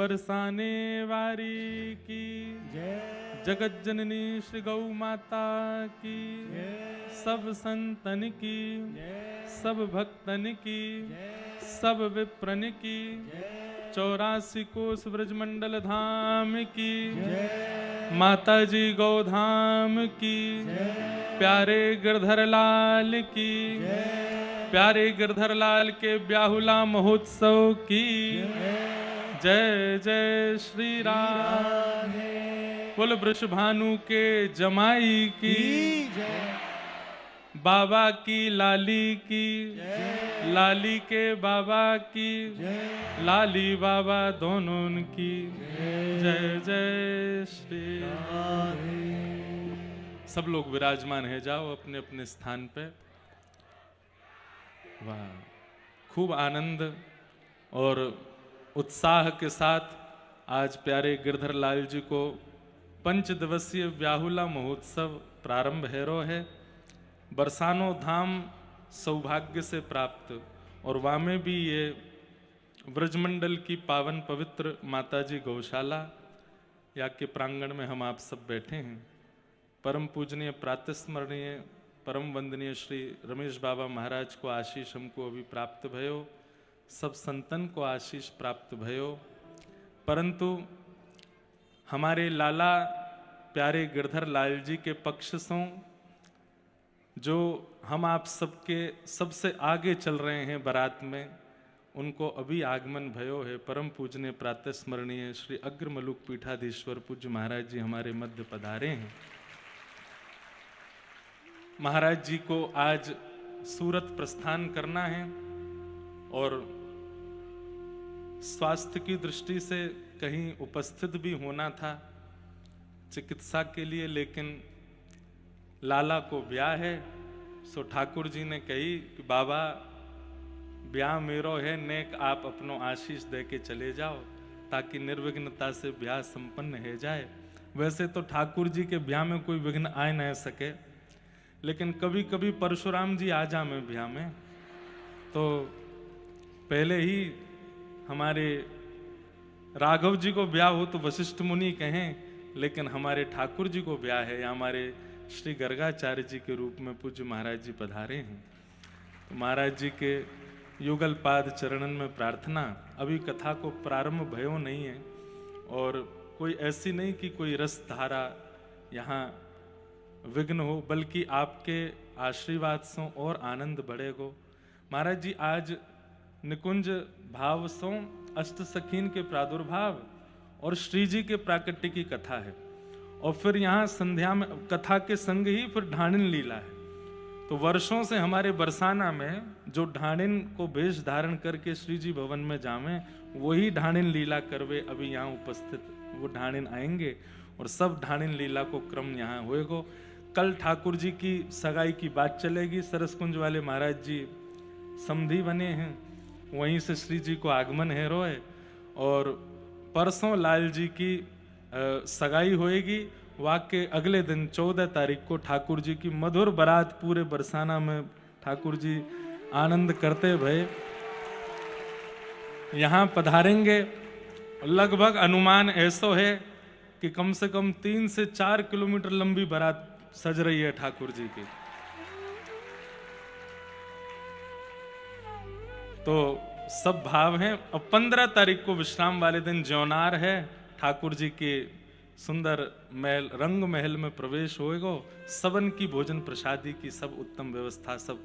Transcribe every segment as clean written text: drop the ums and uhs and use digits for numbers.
बरसाने वारी की जय, जगत जननी श्री गौ माता की जय, सब संतन की जय, सब भक्तन की जय, सब विप्रन की जय, 84 कोस ब्रजमंडल धाम की जय, माता जी गौधाम की जय, प्यारे गिरधर लाल की जय, प्यारे गिरधर लाल के ब्याहुला महोत्सव की जय जय श्री राम। राधे कुल वृषभानु के जमाई की जय, बाबा की लाली की जय, लाली के बाबा की जय, लाली बाबा दोनों की जय जय श्री राधे। सब लोग विराजमान है जाओ अपने अपने स्थान पे। वाह, खूब आनंद और उत्साह के साथ आज प्यारे गिरधर लाल जी को 5 दिवसीय ब्याहुला महोत्सव प्रारंभ हैरो है। बरसानो धाम सौभाग्य से प्राप्त और वामे भी ये ब्रजमंडल की पावन पवित्र माताजी गौशाला या के प्रांगण में हम आप सब बैठे हैं। परम पूजनीय प्रातस्मरणीय परम वंदनीय श्री रमेश बाबा महाराज को आशीष हमको अभी प्राप्त भयो, सब संतन को आशीष प्राप्त भयो। परंतु हमारे लाला प्यारे गिरधर लाल जी के पक्ष से जो हम आप सबके सबसे आगे चल रहे हैं बारात में, उनको अभी आगमन भयो है। परम पूजनीय प्रातस्मरणीय श्री अग्र मलुक पीठाधीश्वर पूज्य महाराज जी हमारे मध्य पधारे हैं। महाराज जी को आज सूरत प्रस्थान करना है और स्वास्थ्य की दृष्टि से कहीं उपस्थित भी होना था चिकित्सा के लिए, लेकिन लाला को ब्याह है। सो ठाकुर जी ने कही कि बाबा ब्याह मेरो है, नेक आप अपनो आशीष दे के चले जाओ ताकि निर्विघ्नता से ब्याह संपन्न हो जाए। वैसे तो ठाकुर जी के ब्याह में कोई विघ्न आ न सके, लेकिन कभी कभी परशुराम जी आ जा में ब्याह में, तो पहले ही हमारे राघव जी को ब्याह हो तो वशिष्ठ मुनि कहें, लेकिन हमारे ठाकुर जी को ब्याह है या हमारे श्री गर्गाचार्य जी के रूप में पूज्य महाराज जी पधारे हैं। तो महाराज जी के युगल पाद चरणन में प्रार्थना। अभी कथा को प्रारंभ भयो नहीं है और कोई ऐसी नहीं कि कोई रस धारा यहाँ विघ्न हो, बल्कि आपके आशीर्वाद से और आनंद बढ़ेगो। महाराज जी आज निकुंज भाव सो अष्ट सखीन के प्रादुर्भाव और श्री जी के प्राकट्य की कथा है, और फिर यहाँ संध्या में कथा के संग ही फिर ढाणिन लीला है। तो वर्षों से हमारे बरसाना में जो ढाणिन को वेश धारण करके श्री जी भवन में जावे, वही ढाणिन लीला करवे अभी यहाँ उपस्थित वो ढाणिन आएंगे और सब ढाणिन लीला को क्रम यहाँ होएगो। कल ठाकुर जी की सगाई की बात चलेगी। सरसकुंज वाले महाराज जी समधी बने हैं, वहीं से श्री जी को आगमन है रोए, और परसों लाल जी की सगाई होएगी। वाक्य अगले दिन 14 तारीख को ठाकुर जी की मधुर बारात पूरे बरसाना में ठाकुर जी आनंद करते भय यहाँ पधारेंगे। लगभग अनुमान ऐसा है कि कम से कम 3 से 4 किलोमीटर लंबी बारात सज रही है ठाकुर जी की। तो सब भाव हैं। अब 15 तारीख को विश्राम वाले दिन ज्योनार है, ठाकुर जी के सुंदर महल रंग महल में प्रवेश होएगो। सबन की भोजन प्रसादी की सब उत्तम व्यवस्था, सब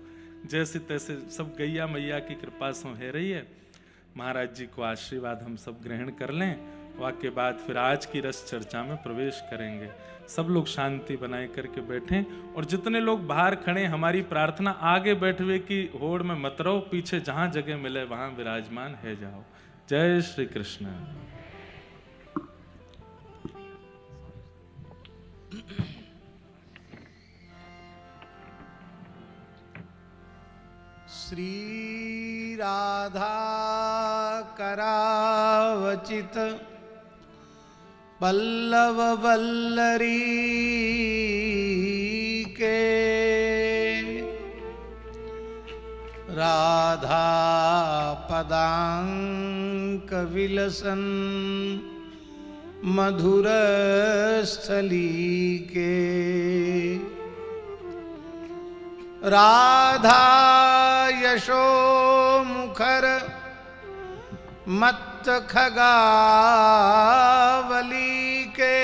जैसे तैसे सब गैया मैया की कृपा से है रही है। महाराज जी को आशीर्वाद हम सब ग्रहण कर लें, वाके बाद फिर आज की रस चर्चा में प्रवेश करेंगे। सब लोग शांति बनाए करके बैठें, और जितने लोग बाहर खड़े, हमारी प्रार्थना आगे बैठवे की होड़ में मत रहो, पीछे जहां जगह मिले वहां विराजमान है जाओ। जय श्री कृष्ण। श्री राधा करावचित पल्लव वल्लरी के राधा पदांक विलसन मधुर स्थली के। राधा यशो मुखर मत्त खगावली के।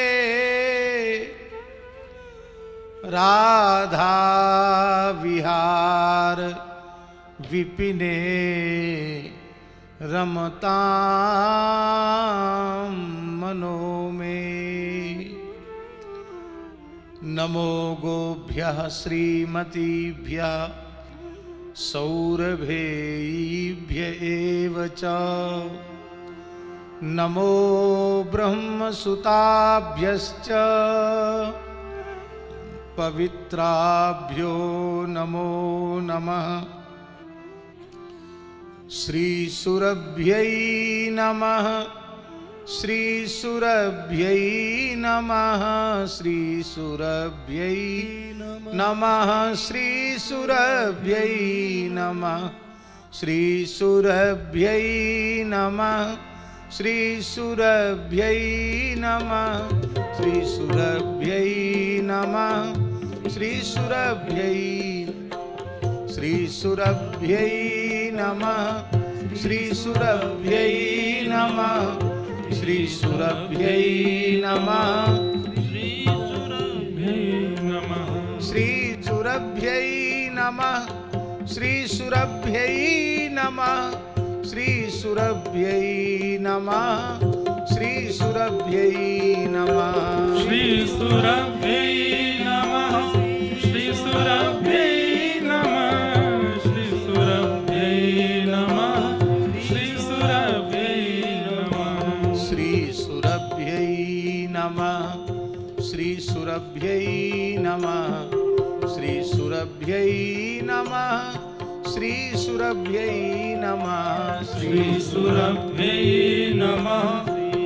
राधा विहार विपिने रमतां मनो में। नमो गोभ्यः श्रीमतीभ्यः सौरभेभ्य एव च। नमो ब्रह्मसुताभ्यश्च पवित्राभ्यो नमो नमः। श्रीसुरभ्यै नमः श्रीसुरभ्यै नमः श्रीसुरभ्यै नमः श्रीसुरभ्यै नमः श्रीसुरभ्यै नमः श्रीसुरभ्यै नमः श्रीसुरभ्यै नमः श्रीसुरभ्यै श्रीसुरभ्यै नमः श्रीसुरभ्यै नमः श्रीसुरभ्यै नमः श्रीसुरभ्यै नमः श्रीसुरभ्यै नमः श्रीसुरभ्यै नमः श्रीसुरभ्यै नमः श्रीसुरभ्यै नमः श्रीसुरभ्यै नमः श्रीसुरभ्यै नमः श्रीसुरभ्यै नमः श्रीसुरभ्यै नमः श्रीसुरभ्यै नमः श्रीसुरभ्यै नमः श्रीसुरभ्यै नमः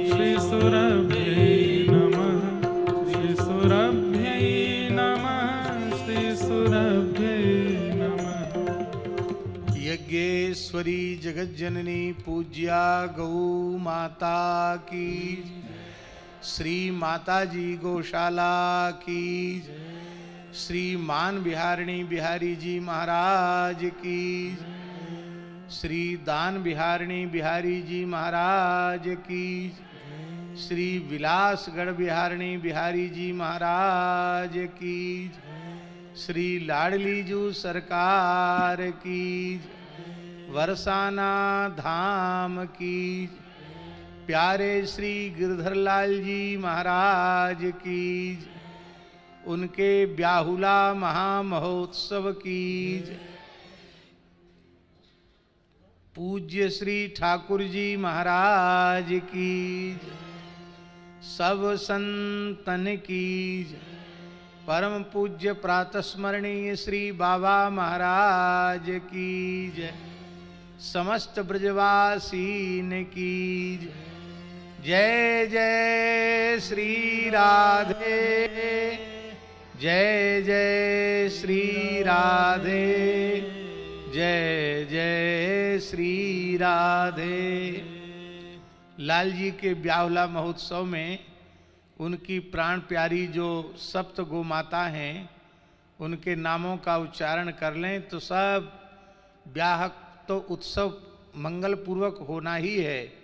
श्रीसुरभ्यै नमः श्रीसुरभ्यै नमः श्रीसुरभ्यै नमः। यज्ञेश्वरी जगज्जननी पूज्या गौ माता की। श्री माता जी गौशाला की। श्री मान बिहारिणी बिहारी जी महाराज की। श्री दान बिहारिणी बिहारी जी महाराज की। श्री विलासगढ़ बिहारिणी बिहारी जी महाराज की। श्री लाडली जू सरकार की। वरसाना धाम की। प्यारे श्री गिरधर लाल जी महाराज की। उनके ब्याहुला महामहोत्सव की। पूज्य श्री ठाकुर जी महाराज की। सब संतन की। परम पूज्य प्रातस्मरणीय श्री बाबा महाराज की जय। समस्त ब्रजवासीन की जय। जय श्री राधे जय जय श्री राधे जय जय श्री राधे। लाल जी के ब्याहुला महोत्सव में उनकी प्राण प्यारी जो सप्त गो माता हैं उनके नामों का उच्चारण कर लें तो सब ब्याह तो उत्सव मंगल पूर्वक होना ही है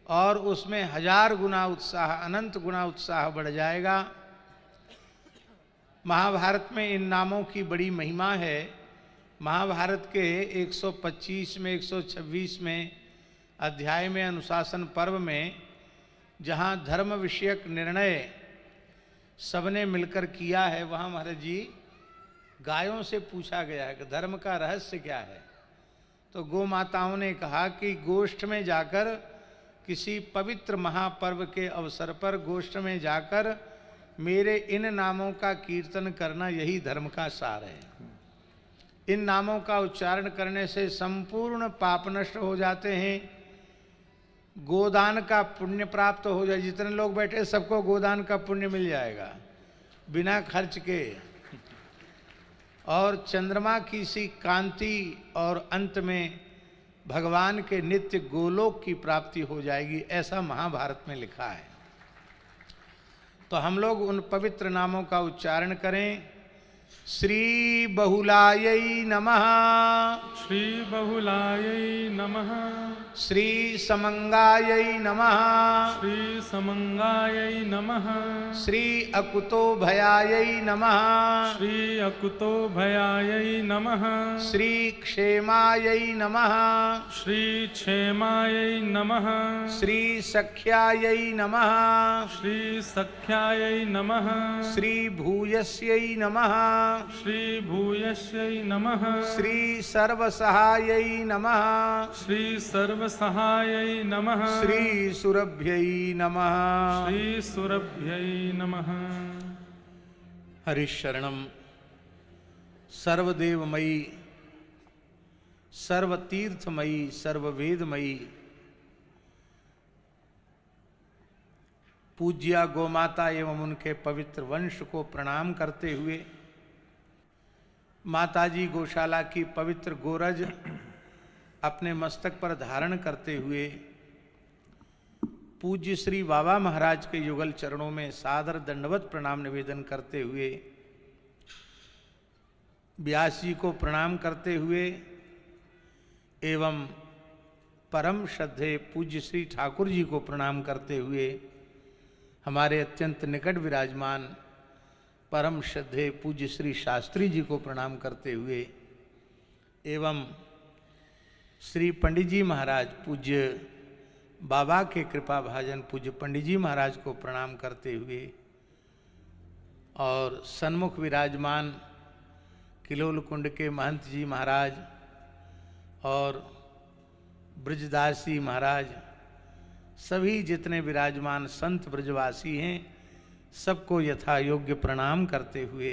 और उसमें 1000 गुना उत्साह अनंत गुना उत्साह बढ़ जाएगा। महाभारत में इन नामों की बड़ी महिमा है। महाभारत के 125 में 126 में अध्याय में अनुशासन पर्व में जहाँ धर्म विषयक निर्णय सबने मिलकर किया है वहाँ महाराज जी गायों से पूछा गया है कि धर्म का रहस्य क्या है। तो गौ माताओं ने कहा कि गोष्ठ में जाकर किसी पवित्र महापर्व के अवसर पर गोष्ठ में जाकर मेरे इन नामों का कीर्तन करना यही धर्म का सार है। इन नामों का उच्चारण करने से संपूर्ण पाप नष्ट हो जाते हैं। गोदान का पुण्य प्राप्त हो जाए। जितने लोग बैठे सबको गोदान का पुण्य मिल जाएगा बिना खर्च के। और चंद्रमा की सी कांति और अंत में भगवान के नित्य गोलोक की प्राप्ति हो जाएगी, ऐसा महाभारत में लिखा है। तो हम लोग उन पवित्र नामों का उच्चारण करें। श्री बहुलायै नमः, श्री बहुलायै नमः, श्री समंगायै नमः, श्री समंगायै नमः, श्री अकुतो भयायै नमः, श्री अकुतो भयायै नमः, श्री क्षेमायै नमः, श्री क्षेमायै नमः, श्री सख्यायै नमः, श्री सख्यायै नमः, श्री भूयस्यै नमः, श्री भूयस्यै नमः, श्री सर्वसहायै नमः, श्री सर्वसहायै नमः, श्री सुरभ्यै नमः, श्री सुरभ्यै नमः। हरिशरणम सर्वदेवमयी, सर्वतीर्थमयी, सर्ववेदमयी पूज्या गोमाता एवं उनके पवित्र वंश को प्रणाम करते हुए माताजी गौशाला की पवित्र गोरज अपने मस्तक पर धारण करते हुए पूज्य श्री बाबा महाराज के युगल चरणों में सादर दंडवत प्रणाम निवेदन करते हुए, व्यास जी को प्रणाम करते हुए एवं परम श्रद्धेय पूज्य श्री ठाकुर जी को प्रणाम करते हुए, हमारे अत्यंत निकट विराजमान परम श्रद्धेय पूज्य श्री शास्त्री जी को प्रणाम करते हुए एवं श्री पंडित जी महाराज पूज्य बाबा के कृपा भाजन पूज्य पंडित जी महाराज को प्रणाम करते हुए और सन्मुख विराजमान किलोल कुंड के महंत जी महाराज और ब्रजदास जी महाराज, सभी जितने विराजमान संत ब्रजवासी हैं, सबको यथा योग्य प्रणाम करते हुए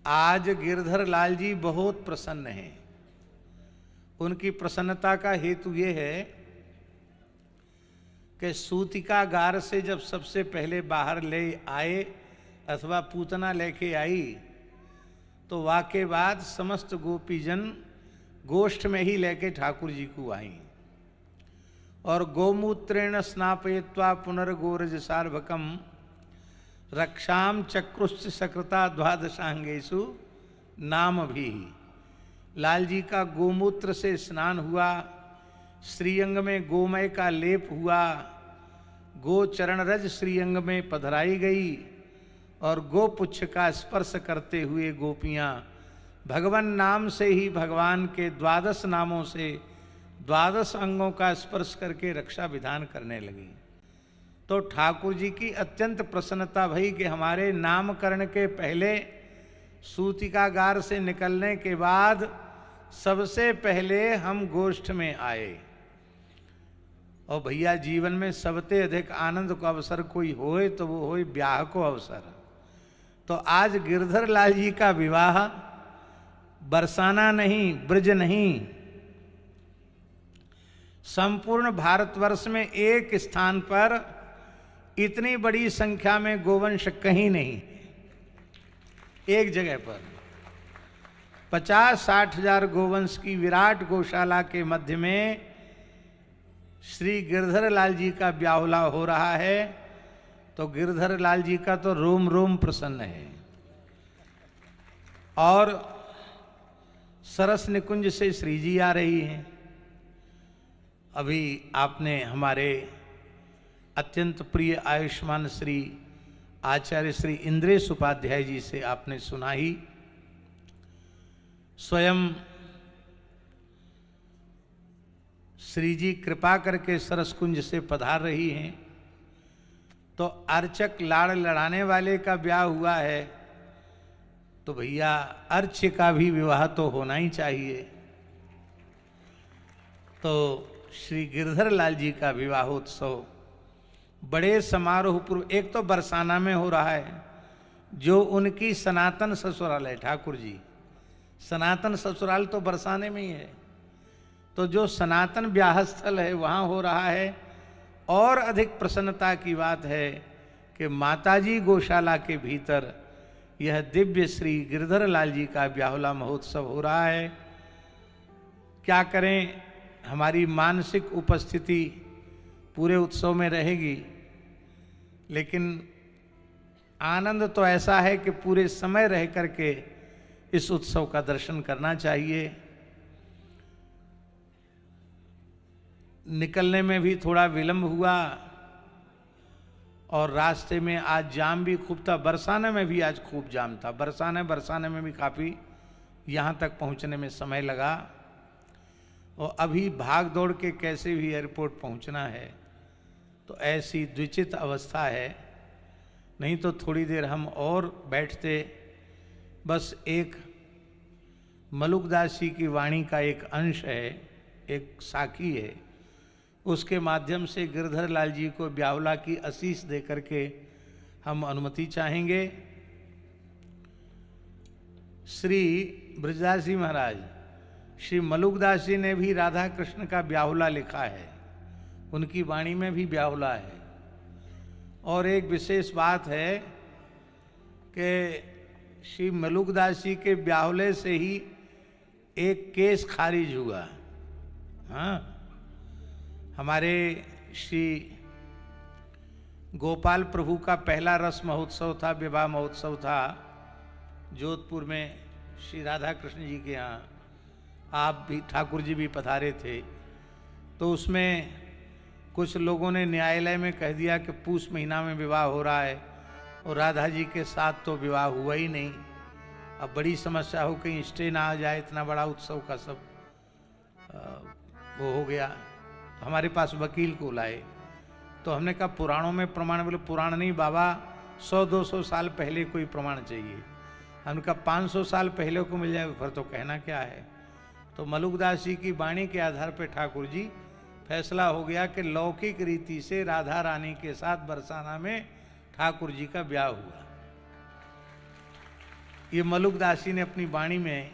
आज गिरधर लाल जी बहुत प्रसन्न हैं। उनकी प्रसन्नता का हेतु ये है कि सूतिकागार से जब सबसे पहले बाहर ले आए अथवा पूतना लेके आई तो वाके बाद समस्त गोपीजन गोष्ठ में ही लेके ठाकुर जी को आई और गोमूत्रेण स्नापयित्वा पुनर्गोरज सार्वकम रक्षाम चक्रुश्च सकृता द्वादशांगेषु नाम भी। लाल जी का गोमूत्र से स्नान हुआ, श्रीअंग में गोमय का लेप हुआ, गो चरण रज श्रीअंग में पधराई गई और गोपुच्छ का स्पर्श करते हुए गोपियां भगवान नाम से ही भगवान के 12 नामों से 12 अंगों का स्पर्श करके रक्षा विधान करने लगी। तो ठाकुर जी की अत्यंत प्रसन्नता भई कि हमारे नामकरण के पहले सूतिकागार से निकलने के बाद सबसे पहले हम गोष्ठ में आए। और भैया जीवन में सबसे अधिक आनंद को अवसर कोई होए तो वो होए ब्याह को अवसर। तो आज गिरधर लाल जी का विवाह बरसाना नहीं, ब्रज नहीं, संपूर्ण भारतवर्ष में एक स्थान पर इतनी बड़ी संख्या में गोवंश कहीं नहीं, एक जगह पर 50-60 हजार गोवंश की विराट गौशाला के मध्य में श्री गिरधर लाल जी का ब्याहुला हो रहा है। तो गिरधर लाल जी का तो रोम रोम प्रसन्न है। और सरस निकुंज से श्री जी आ रही हैं। अभी आपने हमारे अत्यंत प्रिय आयुष्मान श्री आचार्य श्री इंद्रेश उपाध्याय जी से आपने सुना ही। स्वयं श्री जी कृपा करके सरस कुंज से पधार रही हैं। तो अर्चक लाड़ लड़ाने वाले का ब्याह हुआ है तो भैया अर्च्य का भी विवाह तो होना ही चाहिए। तो श्री गिरधर लाल जी का विवाहोत्सव बड़े समारोह पूर्व, एक तो बरसाना में हो रहा है जो उनकी सनातन ससुराल है। ठाकुर जी सनातन ससुराल तो बरसाने में ही है। तो जो सनातन ब्याह स्थल है वहाँ हो रहा है। और अधिक प्रसन्नता की बात है कि माताजी गौशाला के भीतर यह दिव्य श्री गिरधर लाल जी का ब्याहुला महोत्सव हो रहा है। क्या करें, हमारी मानसिक उपस्थिति पूरे उत्सव में रहेगी, लेकिन आनंद तो ऐसा है कि पूरे समय रह करके इस उत्सव का दर्शन करना चाहिए। निकलने में भी थोड़ा विलंब हुआ और रास्ते में आज जाम भी खूब था। बरसाने में भी आज खूब जाम था। बरसाने में भी काफ़ी यहाँ तक पहुँचने में समय लगा और अभी भाग दौड़ के कैसे भी एयरपोर्ट पहुँचना है, तो ऐसी द्विचित अवस्था है। नहीं तो थोड़ी देर हम और बैठते। बस एक मलुकदास जी की वाणी का एक अंश है, एक साखी है, उसके माध्यम से गिरधर लाल जी को ब्याहुला की आशीष दे करके हम अनुमति चाहेंगे। श्री ब्रजदास जी महाराज, श्री मलुकदास जी ने भी राधा कृष्ण का ब्याहुला लिखा है, उनकी वाणी में भी ब्याहुला है। और एक विशेष बात है कि श्री मलुकदास जी के ब्याहुले से ही एक केस खारिज हुआ। हाँ, हमारे श्री गोपाल प्रभु का पहला रस महोत्सव था, विवाह महोत्सव था जोधपुर में श्री राधा कृष्ण जी के यहाँ। आप भी, ठाकुर जी भी पधारे थे। तो उसमें कुछ लोगों ने न्यायालय में कह दिया कि पूस महीना में विवाह हो रहा है और राधा जी के साथ तो विवाह हुआ ही नहीं। अब बड़ी समस्या हो, कहीं स्टे ना आ जाए, इतना बड़ा उत्सव का सब वो हो गया। तो हमारे पास वकील को लाए, तो हमने कहा पुराणों में प्रमाण। बोले पुराण नहीं बाबा, 100-200 साल पहले कोई प्रमाण चाहिए। हमने कहा 500 साल पहले को मिल जाए, फिर तो कहना क्या है। तो मलुकदास जी की वाणी के आधार पर ठाकुर जी फैसला हो गया कि लौकिक रीति से राधा रानी के साथ बरसाना में ठाकुर जी का ब्याह हुआ। ये मलुकदास जी ने अपनी वाणी में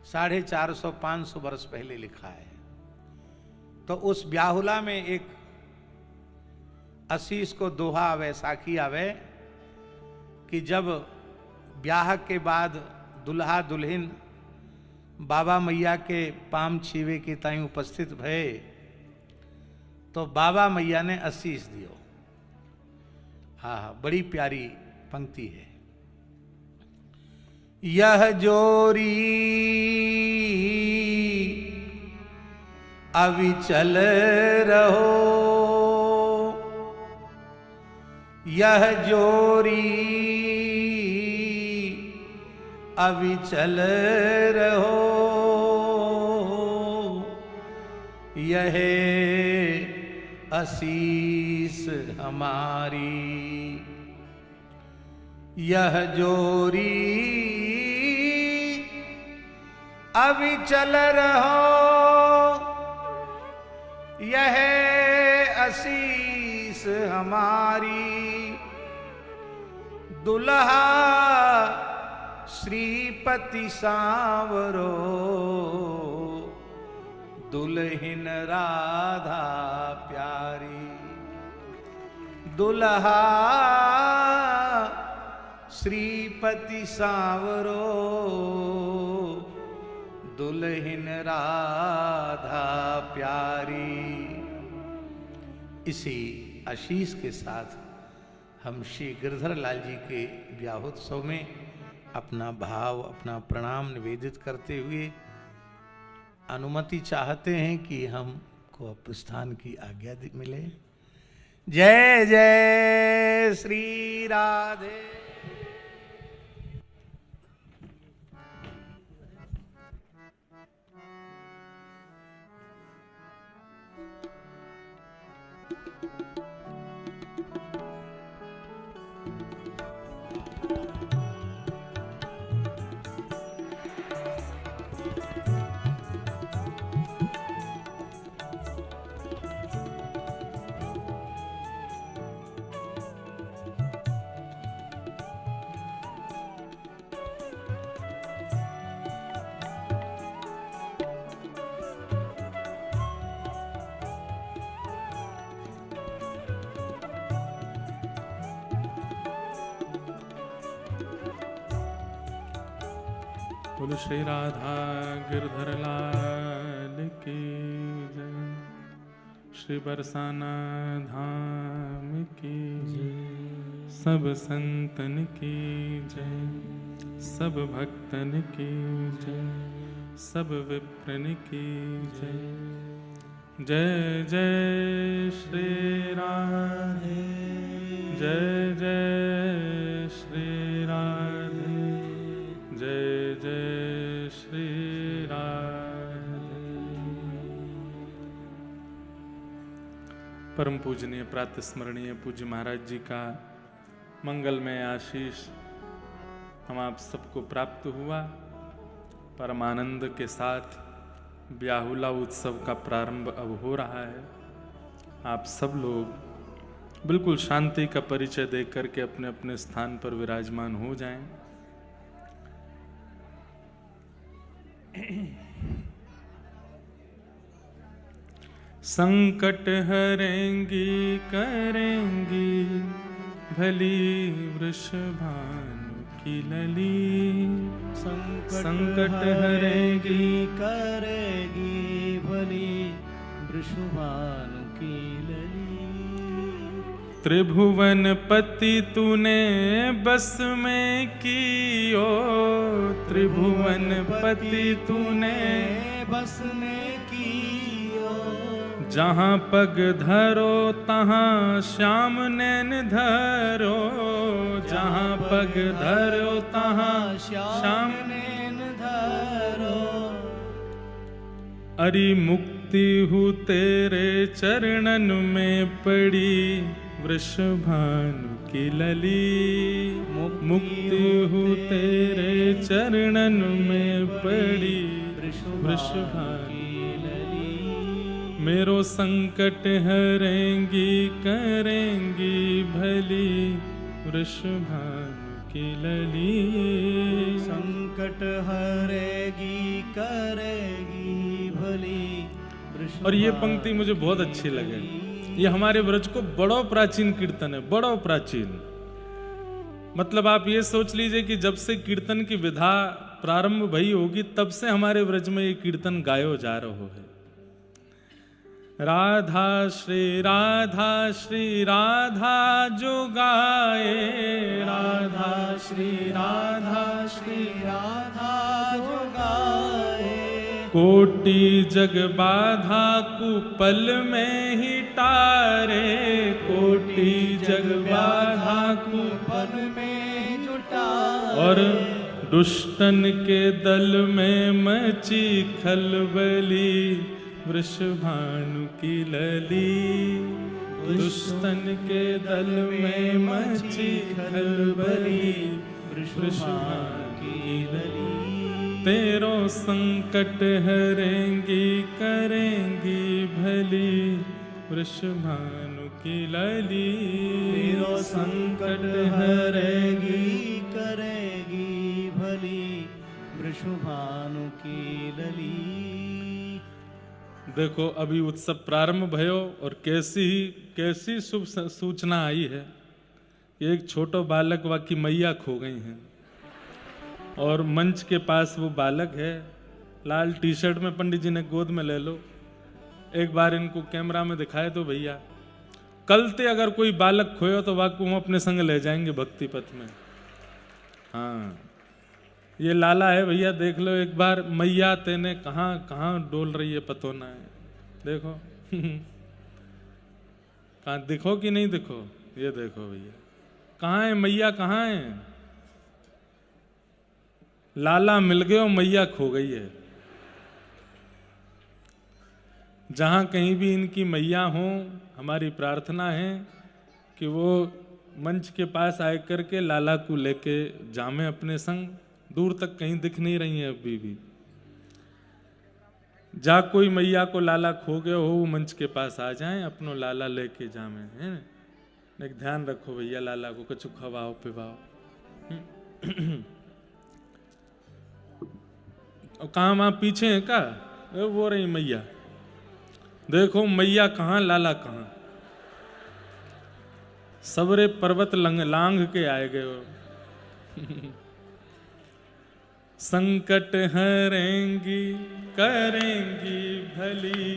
450-500 वर्ष पहले लिखा है। तो उस ब्याहुला में एक आशीष को दोहा आवे, साखी आवे कि जब ब्याह के बाद दुल्हा दुल्हन बाबा मैया के पाम छीवे के ताई उपस्थित भये, तो बाबा मैया ने आशीष दियो। हाँ, बड़ी प्यारी पंक्ति है। यह जोरी अविचल रहो, यह जोरी अविचल रहो, यह आशीष हमारी। यह जोरी अविचल रहो, यह आशीष हमारी। दुल्हा श्रीपति सांवरो, दुल्हन राधा प्यारी। दुल्हा श्रीपति सांवरो, दुल्हन राधा प्यारी। इसी आशीष के साथ हम श्री गिरधर लाल जी के ब्याहोत्सव में अपना भाव, अपना प्रणाम निवेदित करते हुए अनुमति चाहते हैं कि हमको प्रस्थान की आज्ञा मिले। जय जय श्री राधे। बोलो श्री राधा गिरधर लाल की जय, श्री बरसाना धाम की जय, सब संतन की जय, सब भक्तन की जय, सब विप्रन की जय। जय जय श्री राधे, जय जय श्री राधे, जय जय श्री राधे। परम पूजनीय प्रातः स्मरणीय पूज्य महाराज जी का मंगलमय आशीष हम आप सबको प्राप्त हुआ। परमानंद के साथ ब्याहुला उत्सव का प्रारंभ अब हो रहा है। आप सब लोग बिल्कुल शांति का परिचय देकर करके अपने अपने स्थान पर विराजमान हो जाएं। संकट हरेंगी करेंगी भली वृषभानु की लली, संकट हरेंगी करेगी भली वृषभानु की लली। त्रिभुवन पति तूने बस में कियो, त्रिभुवन पति तूने बस में कियो। जहाँ पग धरो तहाँ श्याम नैन धरो, जहाँ पग धरो तहाँ श्याम नैन धरो। अरि मुक्ति हूँ तेरे चरणन में पड़ी वृषभानु की लली, मुक्ति हूँ तेरे चरणन में पड़ी वृषभानु की लली। मेरो संकट हरेंगी करेंगी भली वृषभानु की लली, संकट हरेगी करेगी भली। और ये पंक्ति मुझे बहुत अच्छी लगे। ये हमारे ब्रज को बड़ो प्राचीन कीर्तन है, बड़ो प्राचीन। मतलब आप ये सोच लीजिए कि जब से कीर्तन की विधा प्रारंभ भई होगी तब से हमारे ब्रज में ये कीर्तन गायो जा रहो है। राधा श्री राधा जो गाए, राधा श्री राधा जो गाए। कोटि जग बाधा कुपल में ही टारे, कोटि जग बाधा कुपल में जुटारे। और दुष्टन के दल में मची खलबली वृषभानु की लली, दुष्टन के दल में मची खलबली वृषभानु की लली। तेरो संकट हरेंगी करेंगी भली वृषभानु की लली, तेरो संकट हरेगी करेगी भली वृषभानु की लली। देखो अभी उत्सव प्रारंभ भयो और कैसी शुभ सूचना आई है। एक छोटो बालक वा की मैया खो गई हैं और मंच के पास वो बालक है लाल टी शर्ट में। पंडित जी ने गोद में ले लो, एक बार इनको कैमरा में दिखाए तो भैया। कल ते अगर कोई बालक खोयो तो वाकू हम अपने संग ले जाएंगे भक्ति पथ में। हाँ ये लाला है भैया, देख लो एक बार। मैया तेने कहाँ कहाँ डोल रही है पतो ना है, देखो कहाँ दिखो कि नहीं दिखो, ये देखो भैया कहाँ है मैया, कहाँ है। लाला मिल गए और मैया खो गई है। जहां कहीं भी इनकी मैया हो, हमारी प्रार्थना है कि वो मंच के पास आए करके लाला को लेके जामे अपने संग। दूर तक कहीं दिख नहीं रही है अभी भी। जा कोई मैया को लाला खो गया हो, वो मंच के पास आ जाएं, अपनो लाला लेके जामे है। एक ध्यान रखो भैया, लाला को कुछ खवाओ पिवाओ। कहाँ वहां पीछे है का वो रही मैया, देखो मैया कहाँ लाला कहाँ। सबरे पर्वत लांग के आए गए हो। संकट हरेंगी करेंगी भली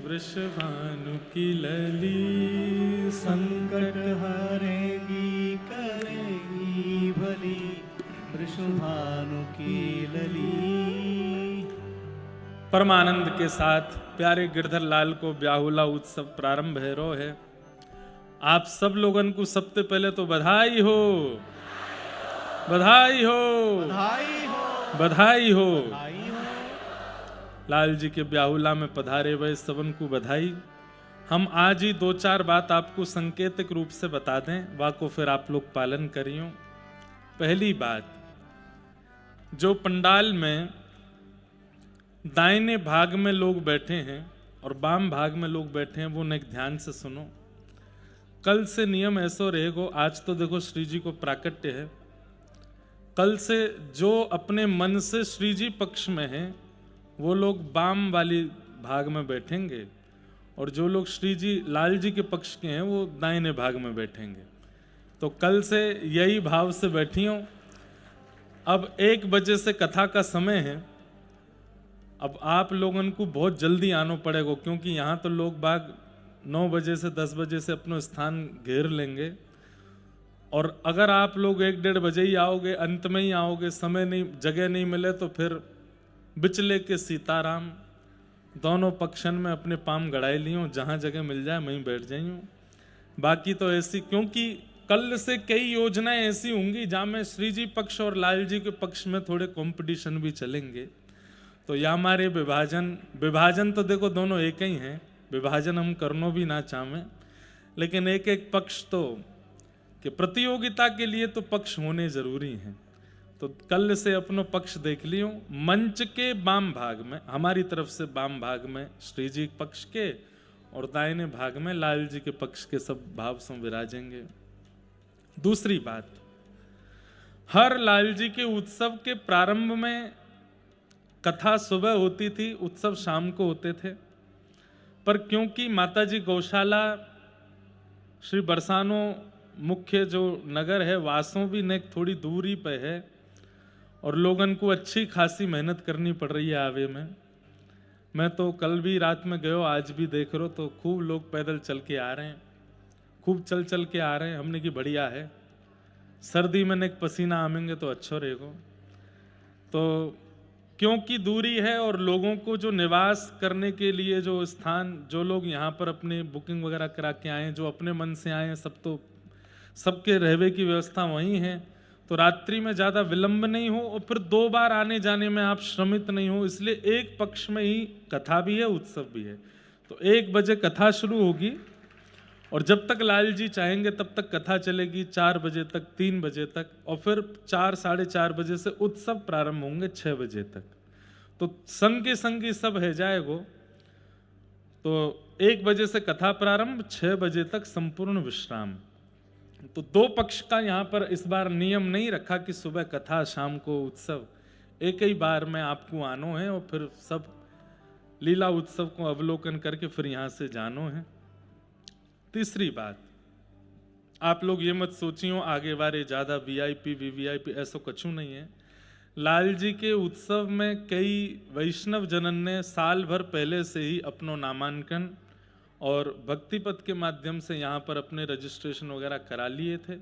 वृषभानु की लली। संकट हरेंगी करेंगी भली वृषभानु की लली। परमानंद के साथ प्यारे गिरधर लाल को ब्याहुला उत्सव प्रारंभ भैरव है। आप सब लोगन को सबसे पहले तो बधाई हो, बधाई हो, बधाई हो, बधाई हो। बधाई हो। लाल जी के ब्याहुला में पधारे हुए सबन को बधाई। हम आज ही 2-4 बात आपको संकेतिक रूप से बता दें, वाको फिर आप लोग पालन करियो। पहली बात, जो पंडाल में दाहिने भाग में लोग बैठे हैं और बाम भाग में लोग बैठे हैं, वो न ध्यान से सुनो। कल से नियम ऐसा रहेगा, आज तो देखो श्री जी को प्राकट्य है, कल से जो अपने मन से श्री जी पक्ष में हैं वो लोग बाम वाली भाग में बैठेंगे और जो लोग श्री जी लाल जी के पक्ष के हैं वो दाहिने भाग में बैठेंगे। तो कल से यही भाव से बैठियो। अब 1 बजे से कथा का समय है। अब आप लोगों को बहुत जल्दी आना पड़ेगा, क्योंकि यहाँ तो लोग बाग 9 बजे से 10 बजे से अपना स्थान घेर लेंगे और अगर आप लोग 1-1.5 बजे ही आओगे, अंत में ही आओगे, समय नहीं, जगह नहीं मिले तो फिर बिचले के सीताराम दोनों पक्षन में अपने पाम गड़ाए लियो, जहाँ जगह मिल जाए वहीं बैठ जाइयो। बाकी तो ऐसी, क्योंकि कल से कई योजनाएं ऐसी होंगी जहाँ में श्री जी पक्ष और लाल जी के पक्ष में थोड़े कंपटीशन भी चलेंगे। तो या हमारे विभाजन तो देखो दोनों एक ही हैं, विभाजन हम करनो भी ना चाहें, लेकिन एक एक पक्ष तो कि प्रतियोगिता के लिए तो पक्ष होने जरूरी हैं। तो कल से अपनो पक्ष देख लियो। मंच के बाम भाग में, हमारी तरफ से बाम भाग में श्री जी पक्ष के और दाहिने भाग में लाल जी के पक्ष के सब भाव से विराजेंगे। दूसरी बात, हर लाल जी के उत्सव के प्रारंभ में कथा सुबह होती थी, उत्सव शाम को होते थे, पर क्योंकि माताजी गौशाला श्री बरसानो मुख्य जो नगर है वासों भी ने थोड़ी दूरी पे है और लोगन को अच्छी खासी मेहनत करनी पड़ रही है आवे में। मैं तो कल भी रात में गयो, आज भी देख रहे हो तो खूब लोग पैदल चल के आ रहे हैं, खूब चल के आ रहे हैं। हमने की बढ़िया है, सर्दी में ने पसीना आमेंगे तो अच्छा रहेगा। तो क्योंकि दूरी है और लोगों को जो निवास करने के लिए जो स्थान, जो लोग यहाँ पर अपने बुकिंग वगैरह करा के आए, जो अपने मन से आए, सब तो सबके रहने की व्यवस्था वहीं है। तो रात्रि में ज़्यादा विलंब नहीं हो और फिर 2 बार आने जाने में आप श्रमित नहीं हो, इसलिए एक पक्ष में ही कथा भी है उत्सव भी है। तो 1 बजे कथा शुरू होगी और जब तक लाल जी चाहेंगे तब तक कथा चलेगी, 4 बजे तक, 3 बजे तक, और फिर 4 साढ़े 4 बजे से उत्सव प्रारंभ होंगे 6 बजे तक। तो संगी सब है जाएगो। तो 1 बजे से कथा प्रारंभ, 6 बजे तक संपूर्ण विश्राम। तो 2 पक्ष का यहाँ पर इस बार नियम नहीं रखा कि सुबह कथा शाम को उत्सव, एक ही बार में आपको आनो है और फिर सब लीला उत्सव को अवलोकन करके फिर यहाँ से जानो है। तीसरी बात, आप लोग ये मत सोचियो आगे बारे ज़्यादा वीआईपी वीवीआईपी ऐसा कछु नहीं है। लाल जी के उत्सव में कई वैष्णव जनन ने साल भर पहले से ही अपनो नामांकन और भक्ति पथ के माध्यम से यहाँ पर अपने रजिस्ट्रेशन वगैरह करा लिए थे।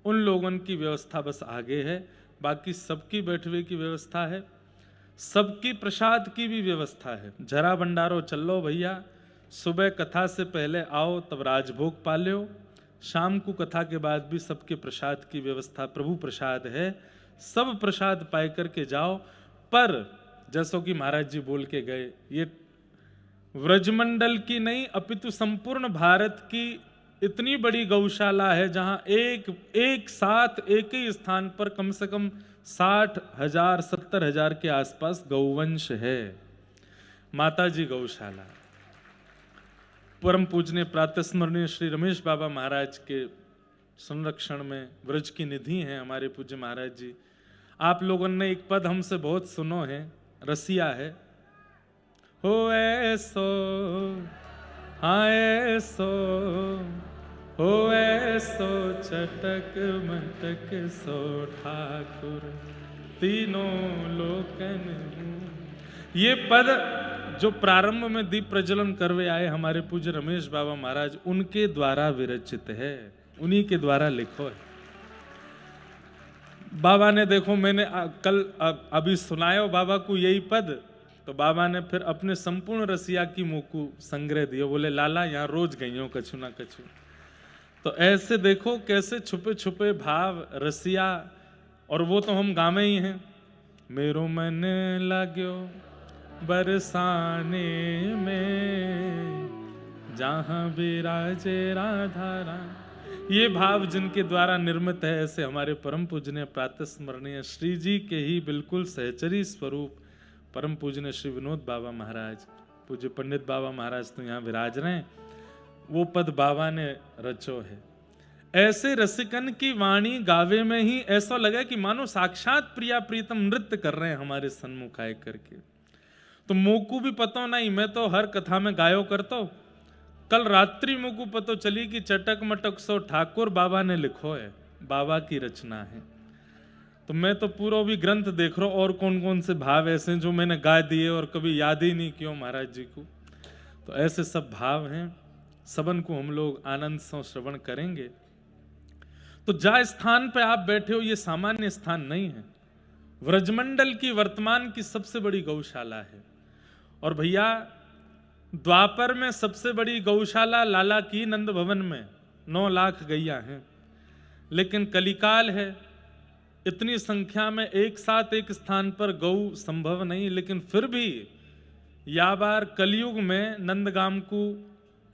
उन लोगों की व्यवस्था बस आगे है, बाकी सबकी बैठवे की व्यवस्था है, सबकी प्रसाद की भी व्यवस्था है। जरा भंडारो चलो भैया, सुबह कथा से पहले आओ तब राजभोग पाल्यो, शाम को कथा के बाद भी सबके प्रसाद की व्यवस्था, प्रभु प्रसाद है, सब प्रसाद पाए करके जाओ। पर जैसो कि महाराज जी बोल के गए, ये व्रजमंडल की नहीं अपितु संपूर्ण भारत की इतनी बड़ी गौशाला है जहां एक साथ एक ही स्थान पर कम से कम 60,000 70,000 के आसपास गौवंश है। माताजी गौशाला परम पूजनीय प्रातस्मरणीय श्री रमेश बाबा महाराज के संरक्षण में व्रज की निधि हैं हमारे पूज्य महाराज जी। आप लोगों ने एक पद हमसे बहुत सुनो है, रसिया है, हो ऐसो हाँ ऐसो हो ऐसो चटक मटक सो ठाकुर तीनों लोकन हूँ। ये पद जो प्रारंभ में दीप प्रज्वलन करवे आए हमारे पूज्य रमेश बाबा महाराज, उनके द्वारा विरचित है, उन्हीं के द्वारा लिखो है। बाबा ने देखो, मैंने कल अभी सुनायो बाबा को यही पद, तो बाबा ने फिर अपने संपूर्ण रसिया की मोकू संग्रह दियो, बोले लाला यहाँ रोज गई हो कछु ना कछु। तो ऐसे देखो कैसे छुपे छुपे भाव रसिया, और वो तो हम गावे ही हैं। मेरो मन लाग्यो बरसाने में, जहां विराजे राधा राम। ये भाव जिनके द्वारा निर्मित है, ऐसे हमारे परम पूजनीय प्रातः स्मरणीय श्री जी के ही बिल्कुल सहचरी स्वरूप परम पूजनीय श्री विनोद बाबा महाराज, पूज्य पंडित बाबा महाराज तो यहाँ विराज रहे हैं, वो पद बाबा ने रचो है। ऐसे रसिकन की वाणी गावे में ही ऐसा लगा कि मानो साक्षात प्रिया प्रीतम नृत्य कर रहे हैं हमारे सन्मुख आए करके। तो मोकू भी पता नहीं, मैं तो हर कथा में गायो करता हूं। कल रात्रि मोकू पतो चली कि चटक मटक सो ठाकुर बाबा ने लिखो है, बाबा की रचना है। तो मैं तो पूरा भी ग्रंथ देख रहा हूं और कौन कौन से भाव ऐसे जो मैंने गा दिए और कभी याद ही नहीं किया महाराज जी को। तो ऐसे सब भाव हैं, सबन को हम लोग आनंद से श्रवण करेंगे। तो जहाँ स्थान पे आप बैठे हो ये सामान्य स्थान नहीं है, व्रजमंडल की वर्तमान की सबसे बड़ी गौशाला है। और भैया द्वापर में सबसे बड़ी गौशाला लाला की नंद भवन में 9 लाख गैया हैं, लेकिन कलिकाल है, इतनी संख्या में एक साथ एक स्थान पर गौ संभव नहीं। लेकिन फिर भी या बार कलयुग में नंदगाम को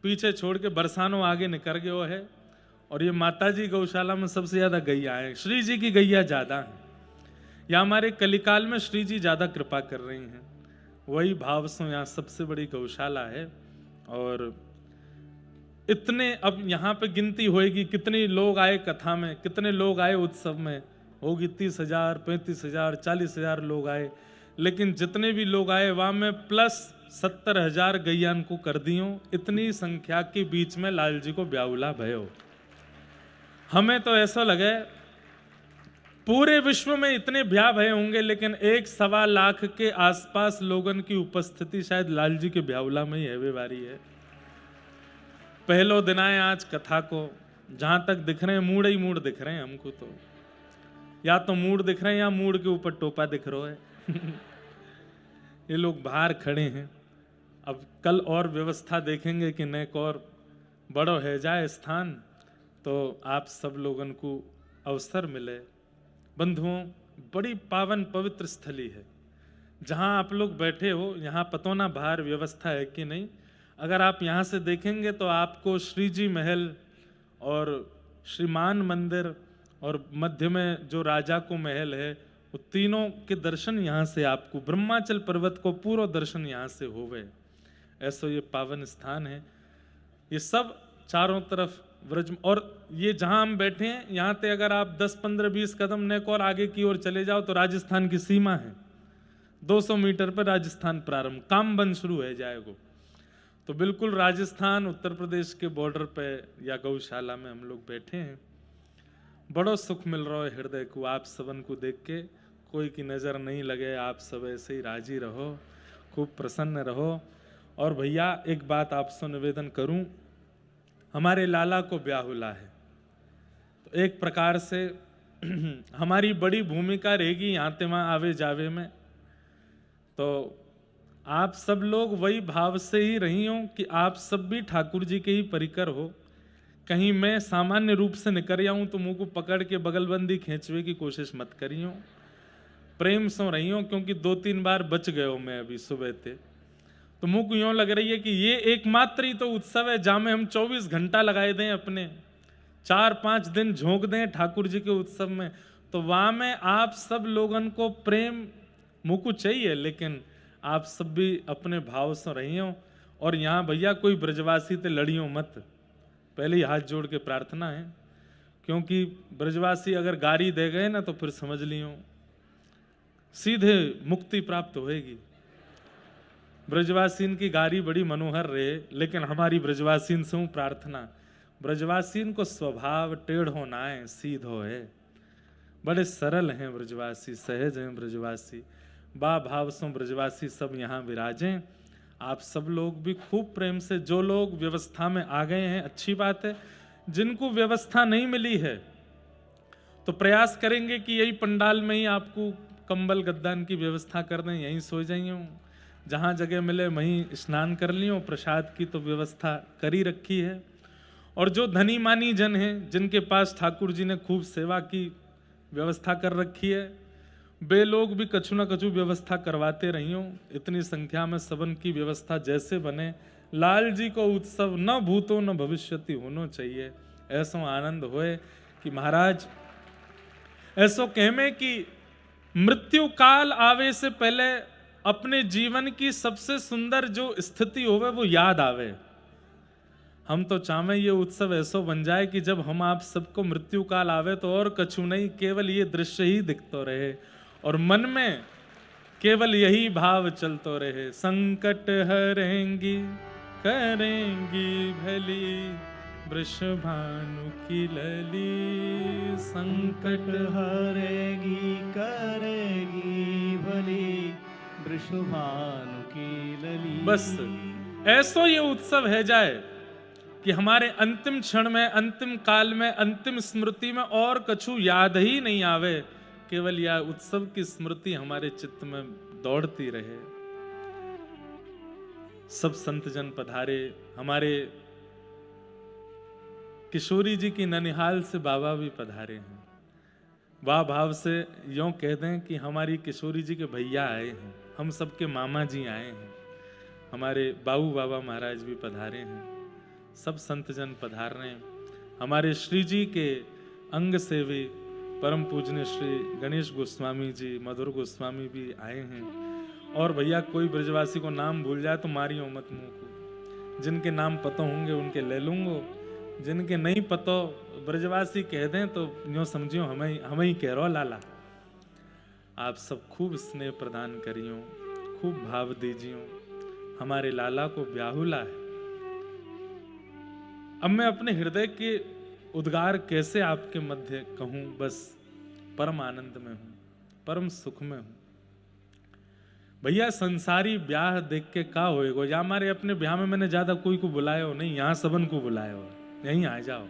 पीछे छोड़ के बरसानो आगे निकल गयो है, और ये माताजी गौशाला में सबसे ज्यादा गैया है, श्री जी की गैया ज्यादा है। या हमारे कलिकाल में श्री जी ज्यादा कृपा कर रही हैं, वही भाव से यहाँ सबसे बड़ी गौशाला है। और इतने अब यहाँ पे गिनती होएगी कितने लोग आए कथा में, कितने लोग आए उत्सव में, होगी 30,000 35,000 40,000 लोग आए। लेकिन जितने भी लोग आए वहां में प्लस 70,000 गैयान को कर दियो। इतनी संख्या के बीच में लाल जी को ब्याहुला भयो। हमें तो ऐसा लगे पूरे विश्व में इतने ब्याह भय होंगे, लेकिन 1.25 लाख के आसपास लोगन की उपस्थिति शायद लाल जी के ब्याहुला में ही है वारी है। पहलो दिन आए आज कथा को, जहां तक दिख रहे हैं मूड ही मूड दिख रहे हैं हमको, तो या तो मूड दिख रहे हैं या मूड के ऊपर टोपा दिख रहा है। ये लोग बाहर खड़े हैं। अब कल और व्यवस्था देखेंगे कि नेक और बड़ो है जाए स्थान, तो आप सब लोगन को अवसर मिले। बंधुओं, बड़ी पावन पवित्र स्थली है जहां आप लोग बैठे हो। यहाँ पतो ना बाहर व्यवस्था है कि नहीं। अगर आप यहाँ से देखेंगे तो आपको श्री जी महल और श्रीमान मंदिर और मध्य में जो राजा को महल है, वो तीनों के दर्शन यहाँ से आपको, ब्रह्माचल पर्वत को पूरा दर्शन यहाँ से होवे। ऐसा ये पावन स्थान है। ये सब चारों तरफ व्रज, और ये जहां हम बैठे हैं यहाँ से अगर आप 10 15 20 कदम नेक और आगे की ओर चले जाओ तो राजस्थान की सीमा है। 200 मीटर पर राजस्थान प्रारंभ, काम बंद शुरू है जाएगा। तो बिल्कुल राजस्थान उत्तर प्रदेश के बॉर्डर पे या गौशाला में हम लोग बैठे हैं। बड़ो सुख मिल रहा है हृदय को आप सबन को देख के। कोई की नजर नहीं लगे, आप सब ऐसे ही राजी रहो, खूब प्रसन्न रहो। और भैया एक बात आपसे निवेदन करूं, हमारे लाला को ब्याहुला है, तो एक प्रकार से हमारी बड़ी भूमिका रहेगी यहाँ ते वहाँ आवे जावे में। तो आप सब लोग वही भाव से ही रही हो कि आप सब भी ठाकुर जी के ही परिकर हो। कहीं मैं सामान्य रूप से निकल आऊं तो मुंह को पकड़ के बगलबंदी खींचवे की कोशिश मत करियो, प्रेम से रही हो। क्योंकि 2-3 बार बच गए हो मैं अभी सुबह थे, तो मुंह को यूं लग रही है कि ये एकमात्र ही तो उत्सव है जहां में हम 24 घंटा लगाए दें, अपने 4-5 दिन झोंक दें ठाकुर जी के उत्सव में। तो वहां में आप सब लोगन को प्रेम मुंह को चाहिए, लेकिन आप सब भी अपने भाव से रहियो। और यहाँ भैया कोई ब्रजवासी ते लड़ियो मत, पहले ही हाथ जोड़ के प्रार्थना है। क्योंकि ब्रजवासी अगर गारी दे गए ना तो फिर समझ लियो सीधे मुक्ति प्राप्त होएगी। ब्रजवासीन की गारी बड़ी मनोहर रहे, लेकिन हमारी ब्रजवासीन से प्रार्थना, ब्रजवासीन को स्वभाव टेढ़ो ना है, सीधो है। बड़े सरल हैं ब्रजवासी, सहज हैं ब्रजवासी, बा भाव सो ब्रजवासी सब यहाँ विराजें। आप सब लोग भी खूब प्रेम से, जो लोग व्यवस्था में आ गए हैं अच्छी बात है, जिनको व्यवस्था नहीं मिली है तो प्रयास करेंगे कि यही पंडाल में ही आपको कंबल गद्दान की व्यवस्था कर दें, यहीं सो जाइए, जहाँ जगह मिले वहीं स्नान कर लियो। प्रसाद की तो व्यवस्था कर ही रखी है। और जो धनी मानी जन हैं, जिनके पास ठाकुर जी ने खूब सेवा की व्यवस्था कर रखी है, वे लोग भी कछु न कछु व्यवस्था करवाते रहियो। इतनी संख्या में सबन की व्यवस्था जैसे बने, लाल जी को उत्सव न भूतो न भविष्यति होना चाहिए। ऐसो आनंद होए कि महाराज ऐसो कहमे कि मृत्यु काल आवे से पहले अपने जीवन की सबसे सुंदर जो स्थिति होवे वो याद आवे। हम तो चाहे ये उत्सव ऐसो बन जाए कि जब हम आप सबको मृत्यु काल आवे तो और कछु नहीं, केवल ये दृश्य ही दिखतो रहे और मन में केवल यही भाव चलतो रहे, संकट हरेंगी करेंगी भली वृषभानु की लली, संकट हरेगी करेगी भली वृषभानु की लली। बस ऐसो ये उत्सव है जाए कि हमारे अंतिम क्षण में, अंतिम काल में, अंतिम स्मृति में और कछु याद ही नहीं आवे, केवल यह उत्सव की स्मृति हमारे चित्त में दौड़ती रहे। सब संत जन पधारे। हमारे किशोरी जी की ननिहाल से बाबा भी पधारे हैं। वाह भाव से यों कह दें कि हमारी किशोरी जी के भैया आए हैं, हम सबके मामा जी आए हैं, हमारे बाबू बाबा महाराज भी पधारे हैं, सब संत जन पधार रहे हैं। हमारे श्री जी के अंग सेवी परम पूजनीय श्री गणेश गोस्वामी जी, मधुर गोस्वामी भी आए हैं। और भैया कोई ब्रजवासी को नाम भूल जाए तो मारियो मत मुंह को, जिनके नाम पता होंगे उनके ले लूंगो, जिनके नहीं पता ब्रजवासी कह दें तो यूँ समझियो हमें ही कह रहो लाला। आप सब खूब स्नेह प्रदान करियो, खूब भाव दीजियो, हमारे लाला को ब्याहुला है। अब मैं अपने हृदय के उद्गार कैसे आपके मध्य कहूं, बस परम आनंद में हूं, परम सुख में हूं। भैया संसारी ब्याह देख के का होएगो, या हमारे अपने ब्याह में मैंने ज्यादा कोई को बुलाया हो नहीं, यहां सबन को बुलाया हो, यहीं आ जाओ।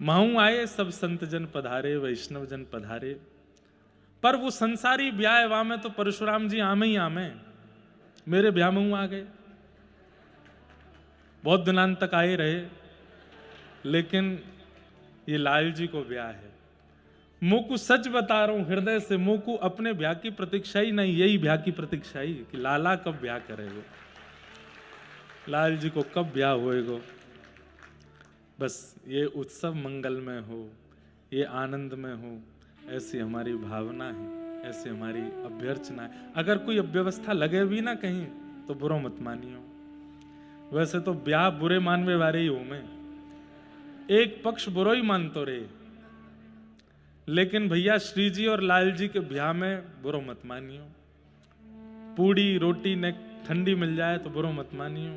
माहू आए सब संत जन पधारे, वैष्णव जन पधारे, पर वो संसारी ब्याह वहां में तो परशुराम जी आमे ही आमे, मेरे ब्याह में आ गए, बहुत दिनांत तक आए रहे, लेकिन ये लाल जी को ब्याह है। मोकू सच बता रहा हूं हृदय से, मोकू अपने ब्याह की प्रतीक्षा ही नहीं, यही ब्याह की प्रतीक्षा ही कि लाला कब ब्याह करेगो, लाल जी को कब ब्याह होएगो। बस ये उत्सव मंगलमय हो, ये आनंद में हो, ऐसी हमारी भावना है, ऐसी हमारी अभ्यर्चना है। अगर कोई अव्यवस्था लगे भी ना कहीं तो बुरा मत मानियो। वैसे तो ब्याह बुरे मानवे वाले ही हूं मैं, एक पक्ष बुरा ही मानतो रहे, लेकिन भैया श्री जी और लाल जी के ब्याह में बुरा मत मानियो। पूड़ी रोटी ने ठंडी मिल जाए तो बुरा मत मानियो,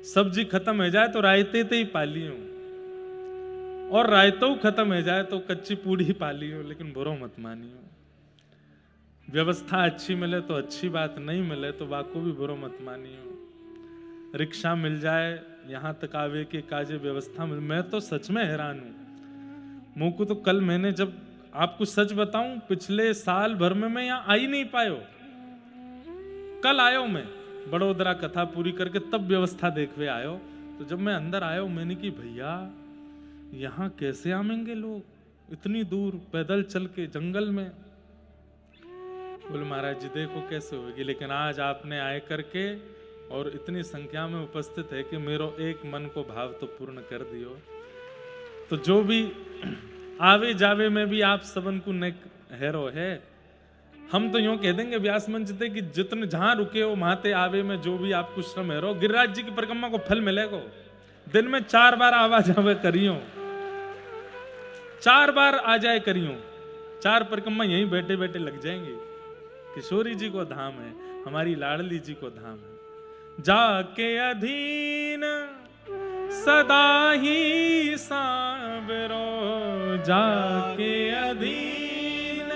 सब्जी खत्म हो जाए तो रायते ते ही पालियो, और रायतो खत्म हो जाए तो कच्ची पूड़ी ही पालियो, लेकिन बुरा मत मानियो। व्यवस्था अच्छी मिले तो अच्छी बात, नहीं मिले तो वाको भी बुरा मत मानियो। रिक्शा मिल जाए यहाँ तक आवे के काजे व्यवस्था मिल, मैं तो सच में हैरान हूं। मुंह को तो कल मैंने, जब आपको सच बताऊं, पिछले साल भर में मैं यहाँ आ ही नहीं पायो। कल आयो मैं बड़ोदरा कथा पूरी करके, तब व्यवस्था देखवे आयो। तो जब मैं अंदर आयो मैंने कि भैया यहाँ कैसे आमेंगे लोग इतनी दूर पैदल चल के जंगल में। बोले महाराज जी देखो कैसे होगी, लेकिन आज आपने आए करके और इतनी संख्या में उपस्थित है कि मेरो एक मन को भाव तो पूर्ण कर दियो। तो जो भी आवे जावे में भी आप सबन को नेक हैरो है। हम तो यूं कह देंगे व्यास मंच थे कि जितने जहां रुके हो वहां आवे में जो भी आपको श्रम हैरो, गिरिराज जी की परिक्रमा को फल मिलेगा। दिन में 4 बार आवा जावे करियो, 4 बार आ जाए करियो, 4 परिक्रमा यहीं बैठे बैठे लग जाएंगे। किशोरी जी को धाम है, हमारी लाडली जी को धाम है। जाके अधीन सदा ही सांवरो जाके अधीन,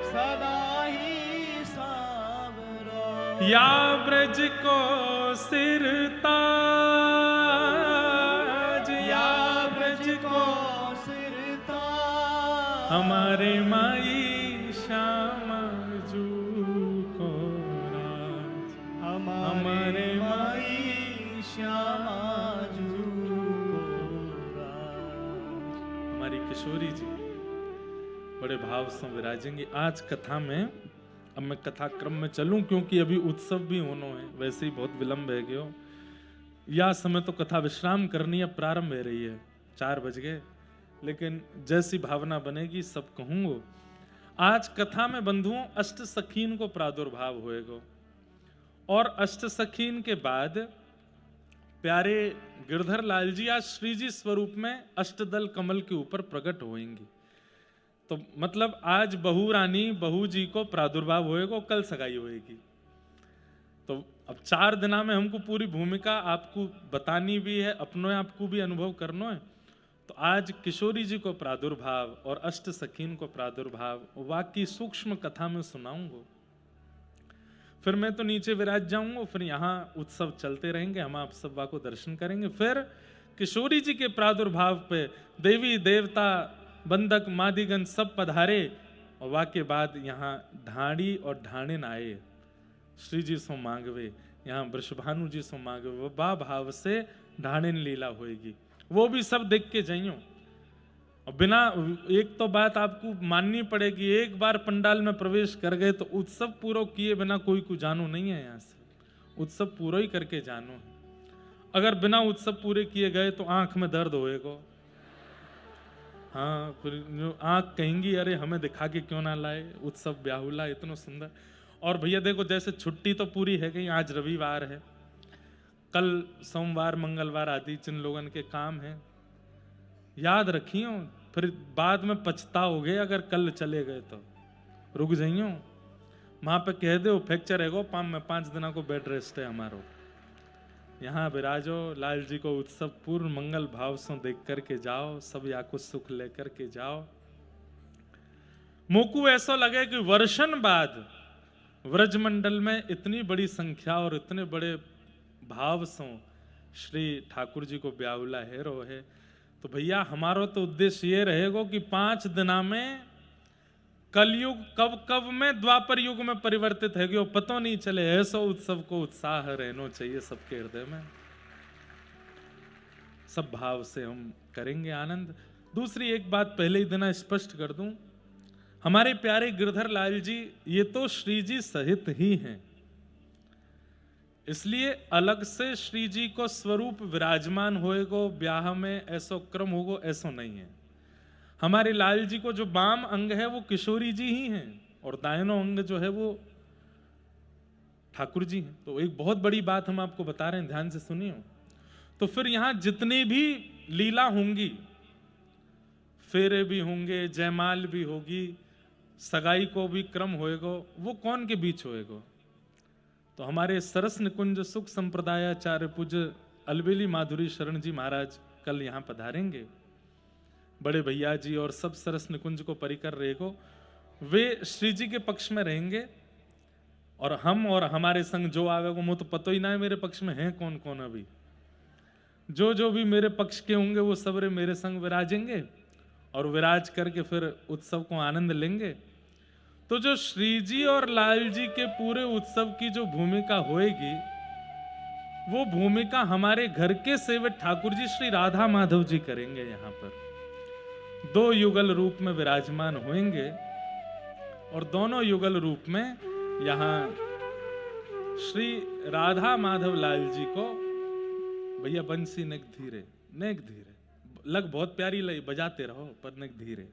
सदा ही सांवरो या ब्रज को सिरताज, या ब्रज को सिरताज, हमारे माई श्यामा जू को राज, हमारे माई श्यामा जू को राज। हमारी किशोरी जी बड़े भाव से विराजेंगे आज कथा में। अब मैं कथा क्रम में चलूं क्योंकि अभी उत्सव भी होना है, वैसे ही बहुत विलंब है गयो, या समय तो कथा विश्राम करनी है, प्रारंभ हो रही है, 4 बज गए, लेकिन जैसी भावना बनेगी सब कहूंगो। आज कथा में बंधुओं अष्ट सखीन को प्रादुर्भाव होएगा और अष्ट सखीन के बाद प्यारे गिरधर लाल जी आज श्री जी स्वरूप में अष्टदल कमल के ऊपर प्रकट होएंगी। तो मतलब आज बहू रानी बहू जी को प्रादुर्भाव होएगा, कल सगाई होएगी। तो अब 4 दिना में हमको पूरी भूमिका आपको बतानी भी है, अपने आपको भी अनुभव करना है। तो आज किशोरी जी को प्रादुर्भाव और अष्ट सखीन को प्रादुर्भाव वाकई सूक्ष्म कथा में सुनाऊंगा। फिर मैं तो नीचे विराज जाऊंगा, फिर यहाँ उत्सव चलते रहेंगे, हम आप सब को दर्शन करेंगे। फिर किशोरी जी के प्रादुर्भाव पे देवी देवता बंधक मादिगण सब पधारे और वाके बाद यहाँ ढाणी और ढाणिन आए, श्री जी सो मांगवे, यहाँ वृषभानु जी सो मांगवे, बा भाव से ढाणिन लीला होएगी, वो भी सब देख के जाइयो। और बिना एक तो बात आपको माननी पड़ेगी, एक बार पंडाल में प्रवेश कर गए तो उत्सव पूरा किए बिना कोई को जानो नहीं है, यहाँ से उत्सव पूरा ही करके जानो है। अगर बिना उत्सव पूरे किए गए तो आंख में दर्द होएगा, हाँ फिर आंख कहेंगी अरे हमें दिखा के क्यों ना लाए, उत्सव ब्याहुला इतना सुंदर। और भैया देखो जैसे छुट्टी तो पूरी है गई, आज रविवार है, कल सोमवार मंगलवार आदि जिन लोगन के काम है याद रखियो, फिर बाद में पछताओगे अगर कल चले गए तो। रुक जाइयो, वहां पे कह दो फ्रैक्चर है 5 दिना को बेड रेस्ट है हमारो। यहाँ विराजो, लाल जी को उत्सव पूर्ण मंगल भाव से देख करके जाओ, सब या कुछ सुख लेकर के जाओ। मोकू ऐसा लगे कि वर्षन बाद व्रजमंडल में इतनी बड़ी संख्या और इतने बड़े भाव से श्री ठाकुर जी को ब्याहुला है रो है। तो भैया हमारा तो उद्देश्य ये रहेगा कि 5 दिना में कलयुग कब कब में द्वापर युग में परिवर्तित है, कि पता नहीं चले, ऐसा उत्सव को उत्साह रहना चाहिए सबके हृदय में। सब भाव से हम करेंगे आनंद। दूसरी एक बात पहले ही दिन स्पष्ट कर दूं, हमारे प्यारे गिरधर लाल जी ये तो श्री जी सहित ही हैं, इसलिए अलग से श्री जी को स्वरूप विराजमान होएगो, ब्याह में ऐसा क्रम होगो ऐसा नहीं है। हमारे लाल जी को जो बाम अंग है वो किशोरी जी ही हैं और दाहिनो अंग जो है वो ठाकुर जी हैं। तो एक बहुत बड़ी बात हम आपको बता रहे हैं, ध्यान से सुनिए। तो फिर यहां जितनी भी लीला होंगी, फेरे भी होंगे, जयमाल भी होगी, सगाई को भी क्रम होएगा, वो कौन के बीच होएगा? तो हमारे सरस निकुंज सुख संप्रदायाचार्य पूज्य अलबेली माधुरी शरण जी महाराज कल यहाँ पधारेंगे। बड़े भैया जी और सब सरस निकुंज को परिकर रहेगो, वे श्री जी के पक्ष में रहेंगे और हम और हमारे संग जो आवेगो, मुझे तो पता ही ना है मेरे पक्ष में है कौन कौन। अभी जो भी मेरे पक्ष के होंगे वो सब मेरे संग विराजेंगे और विराज करके फिर उत्सव को आनंद लेंगे। तो जो श्री जी और लाल जी के पूरे उत्सव की जो भूमिका होएगी, वो भूमिका हमारे घर के सेवक ठाकुर जी श्री राधा माधव जी करेंगे। यहाँ पर 2 युगल रूप में विराजमान होंगे और दोनों युगल रूप में यहाँ श्री राधा माधव लाल जी को, भैया बंसी नेक धीरे लग, बहुत प्यारी लगी, बजाते रहो पर नेक धीरे।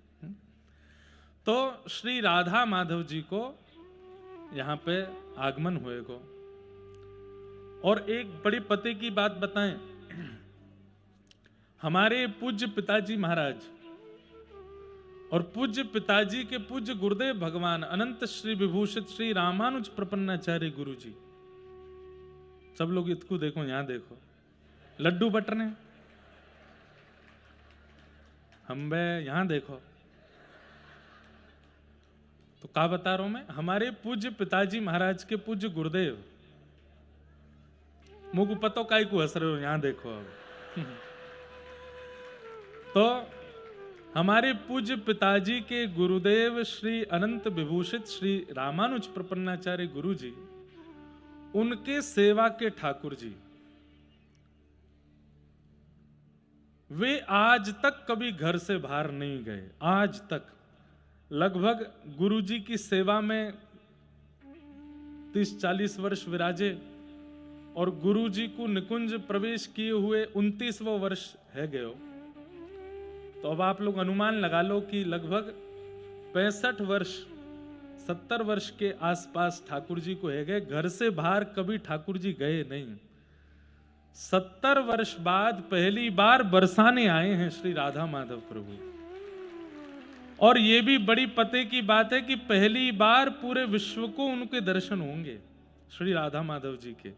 तो श्री राधा माधव जी को यहाँ पे आगमन होएगा। और एक बड़ी पते की बात बताएं, हमारे पूज्य पिताजी महाराज और पूज्य पिताजी के पूज्य गुरुदेव भगवान अनंत श्री विभूषित श्री रामानुज प्रपन्नाचार्य गुरु जी, सब लोग इसको देखो, यहां देखो, लड्डू बटने हम बे यहां देखो। तो क्या बता रहा हूं मैं, हमारे पूज्य पिताजी महाराज के पूज्य गुरुदेव, मुझको पता काय को हंस रहे हो, यहां देखो अब। तो हमारे पूज्य पिताजी के गुरुदेव श्री अनंत विभूषित श्री रामानुज प्रपन्नाचार्य गुरु जी, उनके सेवा के ठाकुर जी, वे आज तक कभी घर से बाहर नहीं गए। आज तक लगभग गुरु जी की सेवा में 30-40 वर्ष विराजे और गुरु जी को निकुंज प्रवेश किए हुए 29वां वर्ष है गयो। तो अब आप लोग अनुमान लगा लो कि लगभग 65 वर्ष 70 वर्ष के आसपास ठाकुर जी को है गए। घर से बाहर कभी ठाकुर जी गए नहीं। 70 वर्ष बाद पहली बार बरसाने आए हैं श्री राधा माधव प्रभु। और ये भी बड़ी पते की बात है कि पहली बार पूरे विश्व को उनके दर्शन होंगे श्री राधा माधव जी के।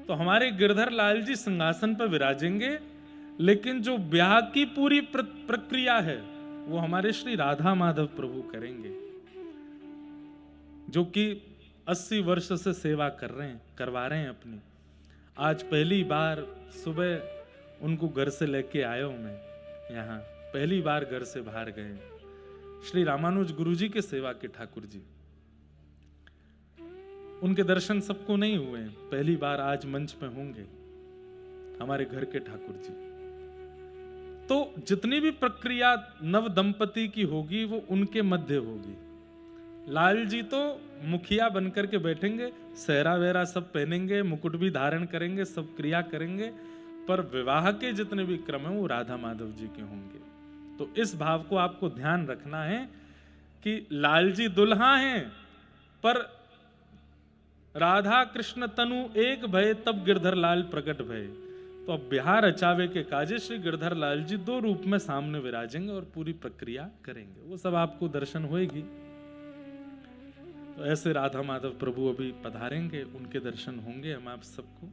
तो हमारे गिरधर लाल जी सिंहासन पर विराजेंगे, लेकिन जो ब्याह की पूरी प्रक्रिया है वो हमारे श्री राधा माधव प्रभु करेंगे, जो कि 80 वर्ष से सेवा करवा रहे हैं अपनी। आज पहली बार सुबह उनको घर से लेके आया हूं मैं यहाँ, पहली बार घर से बाहर गए श्री रामानुज गुरु जी के सेवा के ठाकुर जी। उनके दर्शन सबको नहीं हुए, पहली बार आज मंच पे होंगे हमारे घर के ठाकुर जी। तो जितनी भी प्रक्रिया नव दंपति की होगी वो उनके मध्य होगी। लाल जी तो मुखिया बनकर के बैठेंगे, सहरा वेरा सब पहनेंगे, मुकुट भी धारण करेंगे, सब क्रिया करेंगे, पर विवाह के जितने भी क्रम है वो राधा माधव जी के होंगे। तो इस भाव को आपको ध्यान रखना है कि लाल जी दुल्हा हैं, पर राधा कृष्ण तनु एक भय तब गिरधर लाल प्रकट भय। तो अब बिहार अचावे के काजे श्री गिरधर लाल जी 2 रूप में सामने विराजेंगे और पूरी प्रक्रिया करेंगे, वो सब आपको दर्शन होएगी। तो ऐसे राधा माधव प्रभु अभी पधारेंगे, उनके दर्शन होंगे हम आप सबको।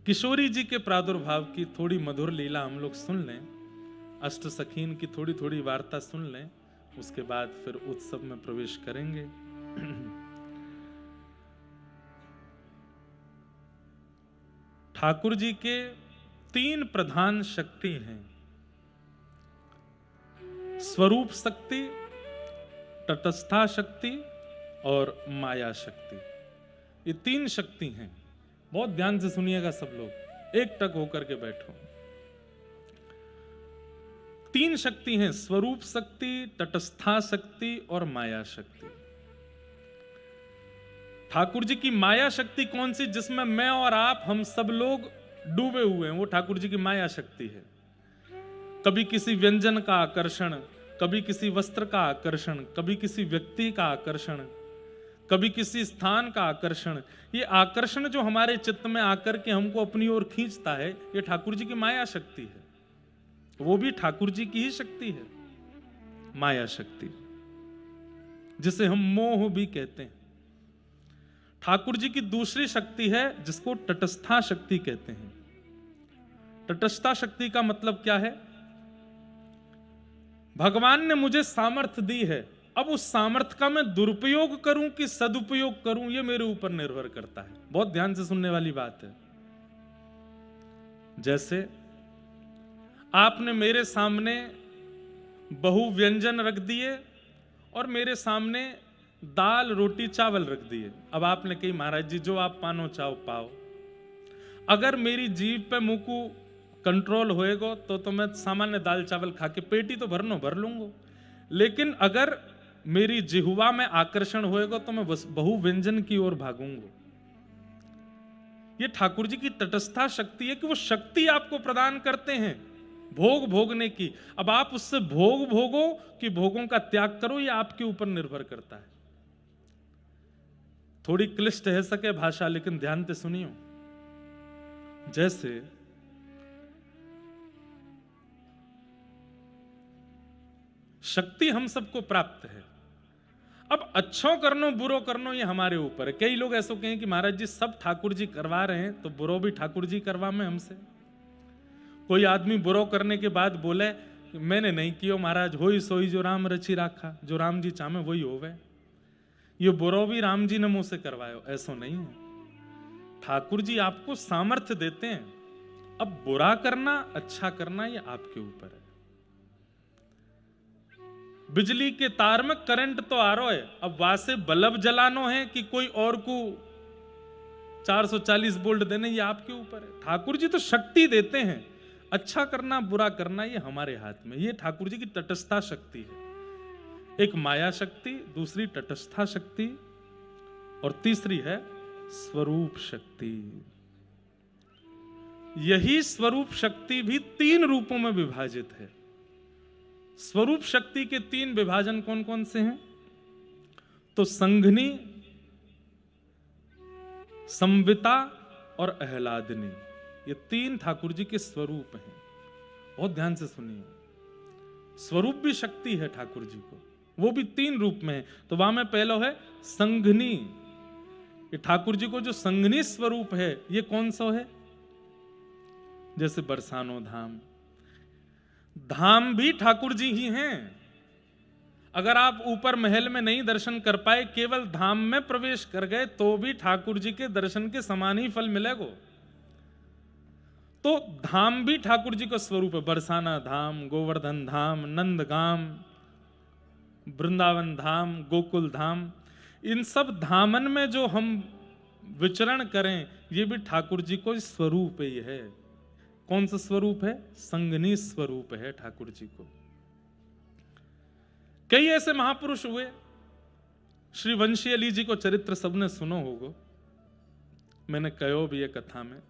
किशोरी जी के प्रादुर्भाव की थोड़ी मधुर लीला हम लोग सुन लें, अष्ट सखीन की थोड़ी थोड़ी वार्ता सुन लें, उसके बाद फिर उत्सव में प्रवेश करेंगे। ठाकुर जी के 3 प्रधान शक्ति हैं, स्वरूप शक्ति, तटस्था शक्ति और माया शक्ति। ये 3 शक्ति हैं। बहुत ध्यान से सुनिएगा सब लोग, एक टक होकर के बैठो। 3 शक्ति हैं, स्वरूप शक्ति, तटस्था शक्ति और माया शक्ति। ठाकुर जी की माया शक्ति कौन सी, जिसमें मैं और आप हम सब लोग डूबे हुए हैं, वो ठाकुर जी की माया शक्ति है। कभी किसी व्यंजन का आकर्षण, कभी किसी वस्त्र का आकर्षण, कभी किसी व्यक्ति का आकर्षण, कभी किसी स्थान का आकर्षण। ये आकर्षण जो हमारे चित्त में आकर के हमको अपनी ओर खींचता है, ये ठाकुर जी की माया शक्ति है। वो भी ठाकुर जी की ही शक्ति है, माया शक्ति, जिसे हम मोह भी कहते हैं। ठाकुर जी की दूसरी शक्ति है जिसको तटस्था शक्ति कहते हैं। तटस्था शक्ति का मतलब क्या है? भगवान ने मुझे सामर्थ्य दी है, अब उस सामर्थ्य का मैं दुरुपयोग करूं कि सदुपयोग करूं, यह मेरे ऊपर निर्भर करता है। बहुत ध्यान से सुनने वाली बात है। जैसे आपने मेरे सामने बहु व्यंजन रख दिए और मेरे सामने दाल रोटी चावल रख दिए। अब आपने कही महाराज जी जो आप पानो चाहो पाओ। अगर मेरी जीभ पे मुंह को कंट्रोल होएगा तो मैं सामान्य दाल चावल खा के पेट ही तो भर लूंगा। लेकिन अगर मेरी जिह्वा में आकर्षण होएगा तो मैं बहु व्यंजन की ओर भागूंगा। ये ठाकुर जी की तटस्था शक्ति है कि वो शक्ति आपको प्रदान करते हैं भोग भोगने की। अब आप उससे भोग भोगो कि भोगों का त्याग करो, ये आपके ऊपर निर्भर करता है। थोड़ी क्लिष्ट है सके भाषा, लेकिन ध्यान से सुनियो। जैसे शक्ति हम सबको प्राप्त है, अब अच्छो करनो बुरो करनो ये हमारे ऊपर है। कई लोग ऐसे कहें कि महाराज जी सब ठाकुर जी करवा रहे हैं तो बुरो भी ठाकुर जी करवा में हमसे। कोई आदमी बुरो करने के बाद बोले मैंने नहीं कियो महाराज, होई सोई जो राम रची राखा, जो राम जी चाहे वही होवे, ये बुरो भी राम जी ने मुंह से करवायो, ऐसा नहीं है। ठाकुर जी आपको सामर्थ्य देते हैं, अब बुरा करना अच्छा करना ये आपके ऊपर है। बिजली के तार में करंट तो आ रहा है, अब वासे बल्ब जलानो है कि कोई और को 440 वोल्ट देने, ये आपके ऊपर है। ठाकुर जी तो शक्ति देते हैं, अच्छा करना बुरा करना ये हमारे हाथ में। ये ठाकुर जी की तटस्थता शक्ति है। एक माया शक्ति, दूसरी तटस्थता शक्ति और तीसरी है स्वरूप शक्ति। यही स्वरूप शक्ति भी 3 रूपों में विभाजित है। स्वरूप शक्ति के 3 विभाजन कौन कौन से हैं? तो संघनी, संविता और आह्लादनी, ये 3 ठाकुर जी के स्वरूप हैं। बहुत ध्यान से सुनिए, स्वरूप भी शक्ति है ठाकुर जी को, वो भी 3 रूप में है। तो वहां में पहला है संघनी। ये ठाकुर जी को जो संघनी स्वरूप है ये कौन सा है? जैसे बरसानो धाम, धाम भी ठाकुर जी ही हैं। अगर आप ऊपर महल में नहीं दर्शन कर पाए, केवल धाम में प्रवेश कर गए, तो भी ठाकुर जी के दर्शन के समान ही फल मिलेगा। तो धाम भी ठाकुर जी का स्वरूप है। बरसाना धाम, गोवर्धन धाम, नंदगाम, वृंदावन धाम, गोकुल धाम, इन सब धामन में जो हम विचरण करें, ये भी ठाकुर जी को स्वरूप ही है। कौन सा स्वरूप है? संघनी स्वरूप है ठाकुर जी को। कई ऐसे महापुरुष हुए, श्री वंशी अली जी को चरित्र सबने सुनो होगा, मैंने कहो भी ये कथा में।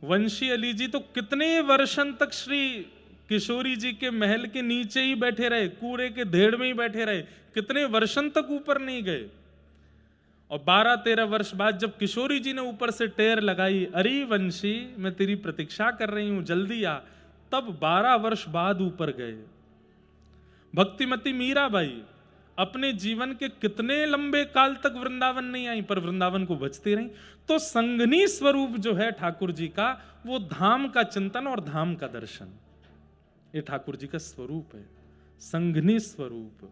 वंशी अली जी तो कितने वर्षन तक श्री किशोरी जी के महल के नीचे ही बैठे रहे, कूड़े के ढेर में ही बैठे रहे, कितने वर्षन तक ऊपर नहीं गए। और 12-13 वर्ष बाद जब किशोरी जी ने ऊपर से टेर लगाई, अरे वंशी मैं तेरी प्रतीक्षा कर रही हूं, जल्दी आ, तब 12 वर्ष बाद ऊपर गए। भक्तिमती मीराबाई अपने जीवन के कितने लंबे काल तक वृंदावन नहीं आई, पर वृंदावन को बचती रही। तो संघनी स्वरूप जो है ठाकुर जी का, वो धाम का चिंतन और धाम का दर्शन, ये ठाकुर जी का स्वरूप है, संघनी स्वरूप।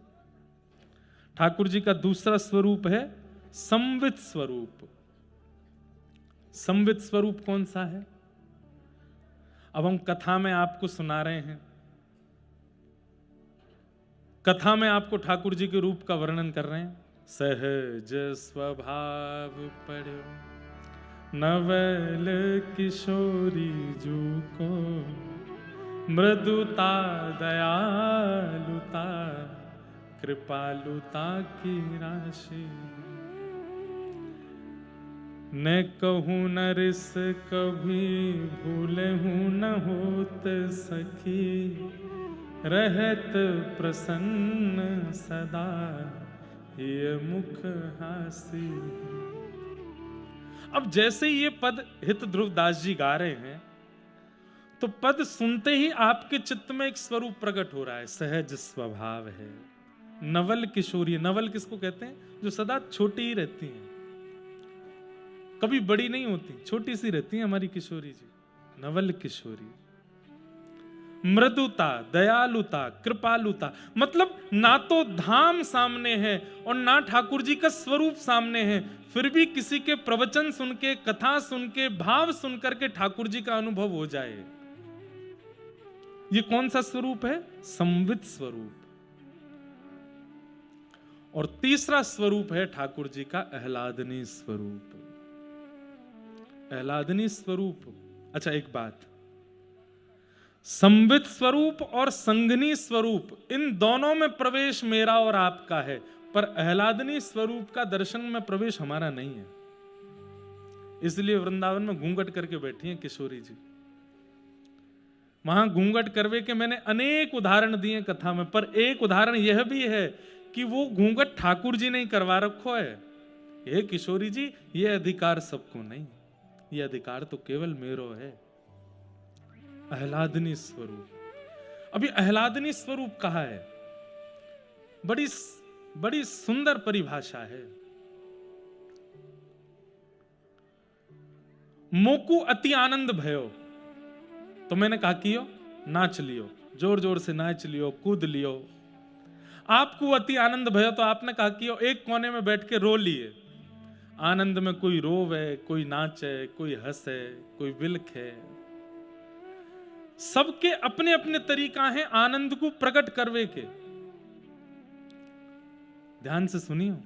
ठाकुर जी का दूसरा स्वरूप है संवित स्वरूप। संवित स्वरूप कौन सा है? अब हम कथा में आपको सुना रहे हैं, कथा में आपको ठाकुर जी के रूप का वर्णन कर रहे हैं। सहज स्वभाव पढ़ो नवल किशोरी जू को, मृदुता दयालुता कृपालुता की राशि। न कहूँ न रिस कभी भूले हूँ न होत सखी, रहत प्रसन्न सदा ये मुख हासी। अब जैसे ये पद हित ध्रुव दास जी गा रहे हैं, तो पद सुनते ही आपके चित्त में एक स्वरूप प्रकट हो रहा है, सहज स्वभाव है, नवल किशोरी। नवल किसको कहते हैं? जो सदा छोटी ही रहती हैं, कभी बड़ी नहीं होती, छोटी सी रहती है हमारी किशोरी जी, नवल किशोरी। मृदुता, दयालुता, कृपालुता, मतलब ना तो धाम सामने है और ना ठाकुर जी का स्वरूप सामने है, फिर भी किसी के प्रवचन सुन के, कथा सुन के, भाव सुन करके ठाकुर जी का अनुभव हो जाए। ये कौन सा स्वरूप है? संवित स्वरूप। और तीसरा स्वरूप है ठाकुर जी का आह्लादनी स्वरूप। आह्लादनी स्वरूप। अच्छा एक बात, संवित स्वरूप और संघनी स्वरूप, इन दोनों में प्रवेश मेरा और आपका है, पर आह्लादनी स्वरूप का दर्शन में प्रवेश हमारा नहीं है। इसलिए वृंदावन में घूंघट करके बैठी हैं किशोरी जी। वहां घूंघट करवे के मैंने अनेक उदाहरण दिए कथा में, पर एक उदाहरण यह भी है कि वो घूंघट ठाकुर जी ने करवा रखो है। ये किशोरी जी, ये अधिकार सबको नहीं, ये अधिकार तो केवल मेरो है। आह्लादनी स्वरूप। अभी आह्लादनी स्वरूप कहा है, बड़ी सुंदर परिभाषा है। मोकु अति आनंद भयो, तो मैंने कहा कियो, नाच लियो, जोर जोर से नाच लियो, कूद लियो। आपको अति आनंद भयो तो आपने कहा कियो, एक कोने में बैठ के रो लिए। आनंद में कोई रोवे, कोई नाचे, कोई हंसे, कोई बिलखे। सबके अपने अपने तरीका है आनंद को प्रकट करवे के। ध्यान से सुनियो,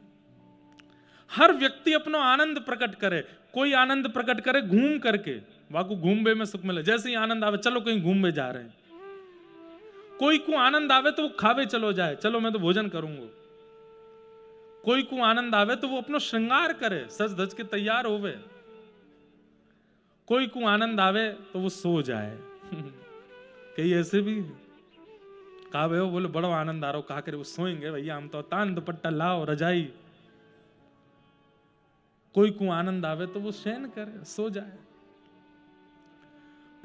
हर व्यक्ति अपनो आनंद प्रकट करे। कोई आनंद प्रकट करे घूम करके, वाकू घूमबे में सुख मिले, जैसे ही आनंद आवे चलो कहीं घूमबे जा रहे हैं। कोई को आनंद आवे तो वो खावे चलो जाए, चलो मैं तो भोजन करूंगा। कोई को आनंद आवे तो वो अपनो श्रृंगार करे, सज धज के तैयार होवे। कोई को आनंद आवे तो वो सो जाए। कई ऐसे भी कहा भाई, बोले बड़ो आनंद आ रहा हो, कहा करे वो सोएंगे भैया, हम तो तान दुपट्टा लाओ रजाई। कोई को आनंद आवे तो वो शयन करे, सो जाए।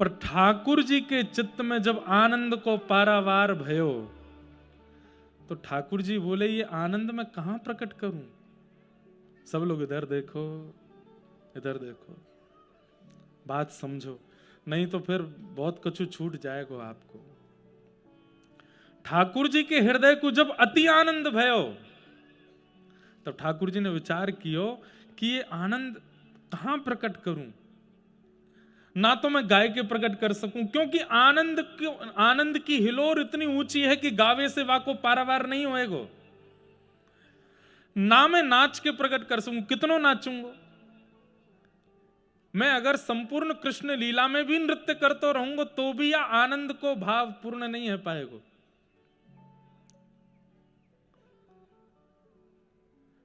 पर ठाकुर जी के चित्त में जब आनंद को पारावार भयो तो ठाकुर जी बोले ये आनंद मैं कहां प्रकट करूं। सब लोग इधर देखो, इधर देखो, बात समझो, नहीं तो फिर बहुत कछु छूट जाएगा आपको। ठाकुर जी के हृदय को जब अति आनंद भयो तब ठाकुर जी ने विचार कियो कि ये आनंद कहां प्रकट करूं। ना तो मैं गाय के प्रकट कर सकूं, क्योंकि आनंद की हिलोर इतनी ऊंची है कि गावे से वाको पारावार नहीं होएगो। ना मैं नाच के प्रकट कर सकूं, कितनों नाचूंगा मैं। अगर संपूर्ण कृष्ण लीला में भी नृत्य करते रहूंगा तो भी यह आनंद को भाव पूर्ण नहीं है पाएगा।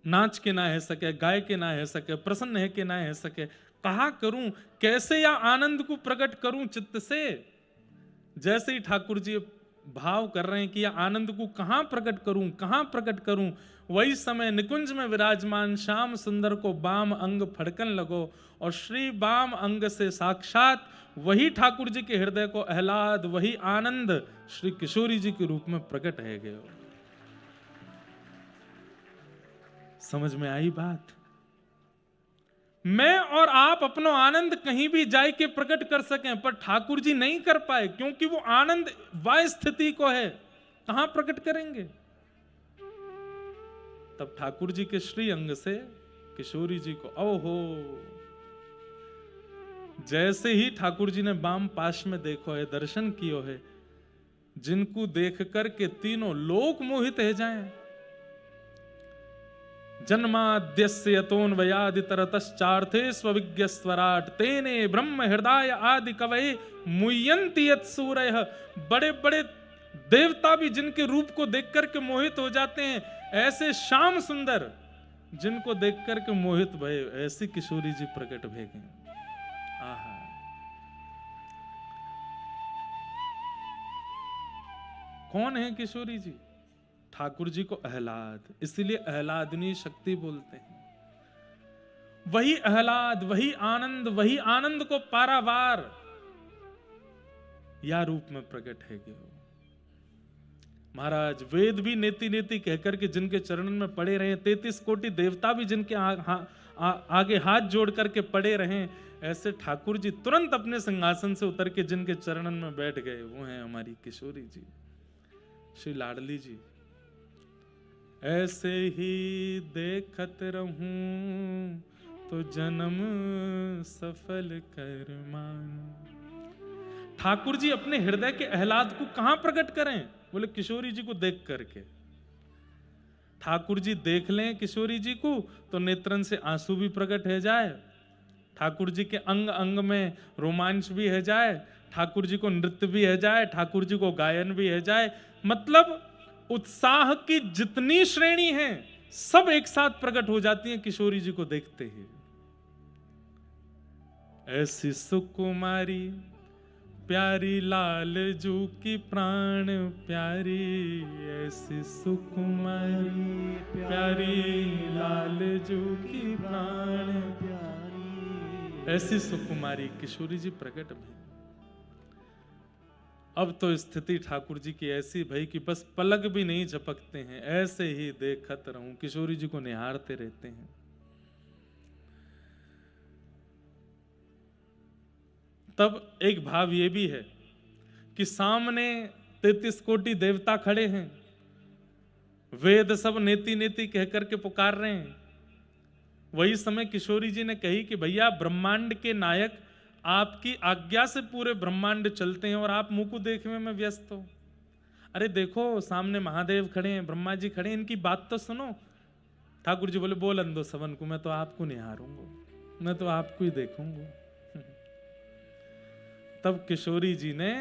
नाच के ना है सके, गाय के ना है सके, प्रसन्न है के ना है सके, कहा करूं, कैसे या आनंद को प्रकट करूं चित्त से। जैसे ही ठाकुर जी भाव कर रहे हैं कि यह आनंद को कहां प्रकट करूं, कहां प्रकट करूं, वही समय निकुंज में विराजमान श्याम सुंदर को बाम अंग फड़कन लगो और श्री बाम अंग से साक्षात वही ठाकुर जी के हृदय को आह्लाद, वही आनंद श्री किशोरी जी के रूप में प्रकट है गए। समझ में आई बात। मैं और आप अपनो आनंद कहीं भी जाए के प्रकट कर सकें, पर ठाकुर जी नहीं कर पाए, क्योंकि वो आनंद वह स्थिति को है, कहां प्रकट करेंगे। तब ठाकुर जी के श्री अंग से किशोरी जी को ओहो, जैसे ही ठाकुर जी ने बाम पाश में देखो है, दर्शन कियो है, जिनको देख करके तीनों लोक मोहित है जाएं। जन्माद्यस्य यतोन्वयादितरतश्चार्थे स्वविज्ञ स्वराट तेने ब्रह्म हृदय आदि कवये मुह्यन्ति यत्सूरयः। बड़े बड़े देवता भी जिनके रूप को देख करके मोहित हो जाते हैं, ऐसे श्याम सुंदर जिनको देख करके मोहित भये, ऐसी किशोरी जी प्रकट भे गए। आहा, कौन है किशोरी जी? ठाकुर जी को आह्लाद, इसलिए आह्लादनी शक्ति बोलते हैं। वही आह्लाद, वही आनंद को पारावार या रूप में प्रकट है गयो। महाराज वेद भी नेति नेति कहकर के जिनके चरणन में पड़े रहे, 33 कोटि देवता भी जिनके आगे हाथ जोड़ करके पड़े रहे, ऐसे ठाकुर जी तुरंत अपने सिंहासन से उतर के जिनके चरणन में बैठ गए, वो हैं हमारी किशोरी जी, श्री लाडली जी। ऐसे ही देखत रहूं तो जन्म सफल कर मान। ठाकुर जी अपने हृदय के आह्लाद को कहां प्रकट करें? बोले किशोरी जी को देख करके। ठाकुर जी देख लें किशोरी जी को तो नेत्रन से आंसू भी प्रकट है जाए, ठाकुर जी के अंग अंग में रोमांच भी है जाए, ठाकुर जी को नृत्य भी है जाए, ठाकुर जी को गायन भी है जाए। मतलब उत्साह की जितनी श्रेणी है सब एक साथ प्रकट हो जाती हैं किशोरी जी को देखते ही। ऐसी सुकुमारी प्यारी लाल जू की प्राण प्यारी, ऐसी सुकुमारी प्यारी लाल जू की प्राण प्यारी, ऐसी सुकुमारी किशोरी जी प्रकट भई। अब तो स्थिति ठाकुर जी की ऐसी भई कि बस पलक भी नहीं झपकते हैं, ऐसे ही देखत रहूं, किशोरी जी को निहारते रहते हैं। तब एक भाव ये भी है कि सामने 33 कोटि देवता खड़े हैं, वेद सब नेति नेति कहकर के पुकार रहे हैं। वही समय किशोरी जी ने कही कि भैया ब्रह्मांड के नायक आपकी आज्ञा से पूरे ब्रह्मांड चलते हैं और आप मुंह को देखने में व्यस्त हो। अरे देखो सामने महादेव खड़े हैं, ब्रह्मा जी खड़े हैं, इनकी बात तो सुनो। ठाकुर जी बोले बोल अंधो सवन को, मैं तो आपको निहारूंगा, मैं तो आपको ही देखूंगा। तब किशोरी जी ने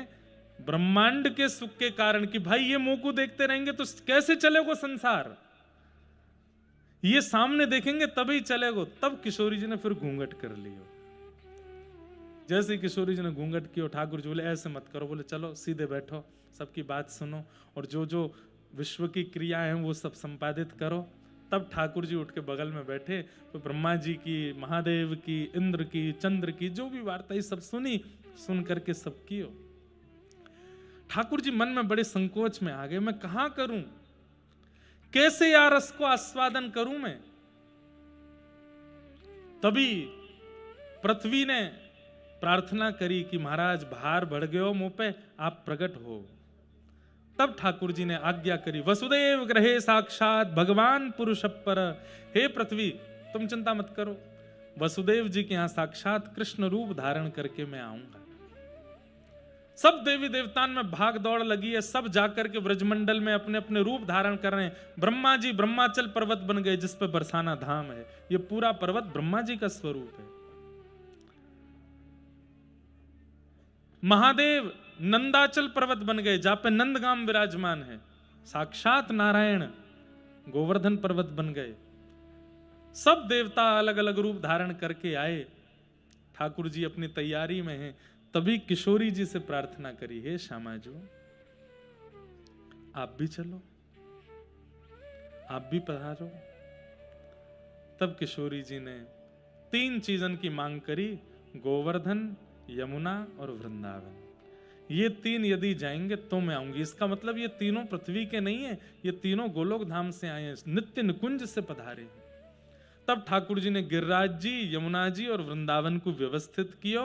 ब्रह्मांड के सुख के कारण कि भाई ये मुंह को देखते रहेंगे तो कैसे चलेगा संसार, ये सामने देखेंगे तभी चलेगा। तब किशोरी जी ने फिर घूंघट कर लियो। जैसे किशोरी जी ने घूंघट किया, ठाकुर जी बोले ऐसे मत करो, बोले चलो सीधे बैठो, सबकी बात सुनो और जो जो विश्व की क्रियाएं हैं वो सब संपादित करो। तब ठाकुर जी उठ के बगल में बैठे तो ब्रह्मा जी की, महादेव की, इंद्र की, चंद्र की जो भी वार्ता ये सब सुनी, सुन करके सब कियो। ठाकुर जी मन में बड़े संकोच में आ गए, मैं कहां करूं, कैसे यार रस को आस्वादन करूं मैं। तभी पृथ्वी ने प्रार्थना करी कि महाराज भार बढ़ गयो मुंह पे, आप प्रकट हो। तब ठाकुर जी ने आज्ञा करी, वसुदेव ग्रहे साक्षात भगवान पुरुष पर, हे पृथ्वी तुम चिंता मत करो, वसुदेव जी के यहां साक्षात कृष्ण रूप धारण करके मैं आऊंगा। सब देवी देवतान में भाग दौड़ लगी है, सब जाकर के ब्रजमंडल में अपने अपने रूप धारण कर रहे हैं। ब्रह्मा जी ब्रह्माचल पर्वत बन गए जिस पे बरसाना धाम है, ये पूरा पर्वत ब्रह्मा जी का स्वरूप है। महादेव नंदाचल पर्वत बन गए जहां पे नंदगाम विराजमान है, साक्षात नारायण गोवर्धन पर्वत बन गए। सब देवता अलग अलग रूप धारण करके आए। ठाकुर जी अपनी तैयारी में हैं। तभी किशोरी जी से प्रार्थना करी, हे श्यामाजू आप भी चलो, आप भी पधारो। तब किशोरी जी ने 3 चीजन की मांग करी, गोवर्धन, यमुना और वृंदावन। ये 3 यदि जाएंगे तो मैं आऊंगी। इसका मतलब ये तीनों पृथ्वी के नहीं है, ये तीनों गोलोक धाम से आए हैं, नित्य निकुंज से पधारे। तब ठाकुर जी ने गिरिराज जी, यमुना जी और वृंदावन को व्यवस्थित किया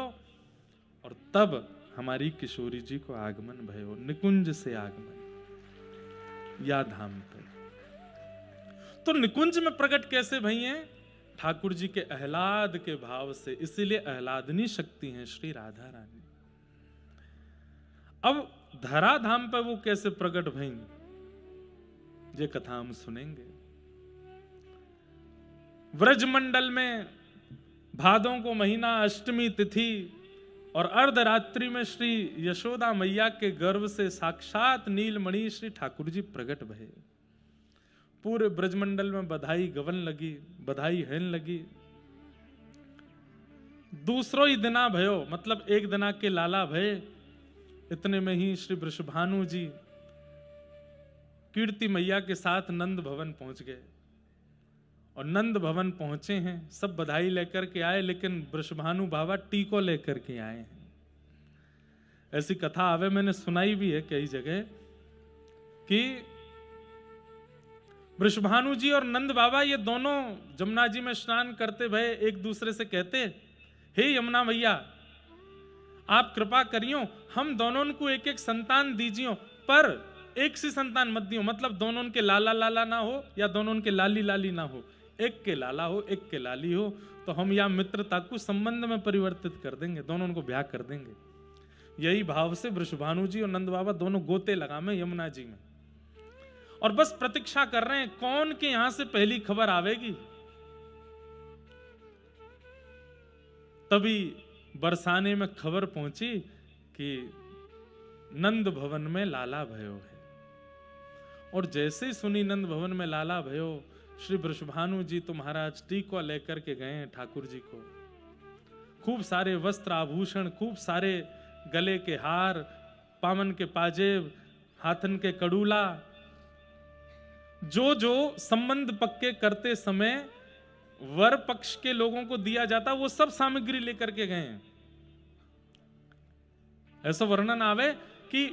और तब हमारी किशोरी जी को आगमन भयो, निकुंज से आगमन या धाम पर। तो निकुंज में प्रकट कैसे भई हैं? ठाकुर जी के आह्लाद के भाव से, इसीलिए आह्लादनी शक्ति हैं श्री राधा रानी। अब धरा धाम पर वो कैसे प्रकट भई, ये कथा हम सुनेंगे। व्रजमंडल में भादों को महीना, अष्टमी तिथि और अर्धरात्रि में श्री यशोदा मैया के गर्भ से साक्षात नीलमणि श्री ठाकुर जी प्रकट भये। पूरे ब्रजमंडल में बधाई गवन लगी, बधाई हैन लगी। दूसरो ही दिना भयो, मतलब एक दिना के लाला भये। इतने में ही श्री वृषभानु जी कीर्ति मैया के साथ नंद भवन पहुंच गए। और नंद भवन पहुंचे हैं, सब बधाई लेकर के आए, लेकिन वृषभानु बाबा टीको लेकर के आए हैं। ऐसी कथा आवे, मैंने सुनाई भी है कई जगह कि वृषभानु जी और नंद बाबा ये दोनों जमुना जी में स्नान करते भये एक दूसरे से कहते, हे यमुना मैया आप कृपा करियो, हम दोनों को एक एक संतान दीजियो, पर एक सी संतान मत दियो। मतलब दोनों के लाला लाला ना हो या दोनों के लाली लाली ना हो, एक के लाला हो एक के लाली हो, तो हम या मित्रता को संबंध में परिवर्तित कर देंगे, दोनों को ब्याह कर देंगे। यही भाव से वृषभानु जी और नंद बाबा दोनों गोते लगा में यमुना जी में, और बस प्रतीक्षा कर रहे हैं कौन के यहां से पहली खबर आवेगी। तभी बरसाने में खबर पहुंची कि नंद भवन में लाला भयो है। और जैसे ही सुनी नंद भवन में लाला भयो, श्री वृषभानु जी तो महाराज टीको लेकर के गए हैं ठाकुर जी को। खूब सारे वस्त्र आभूषण, खूब सारे गले के हार, पामन के पाजेब, हाथन के कड़ूला, जो जो संबंध पक्के करते समय वर पक्ष के लोगों को दिया जाता, वो सब सामग्री लेकर के गए हैं। ऐसा वर्णन आवे कि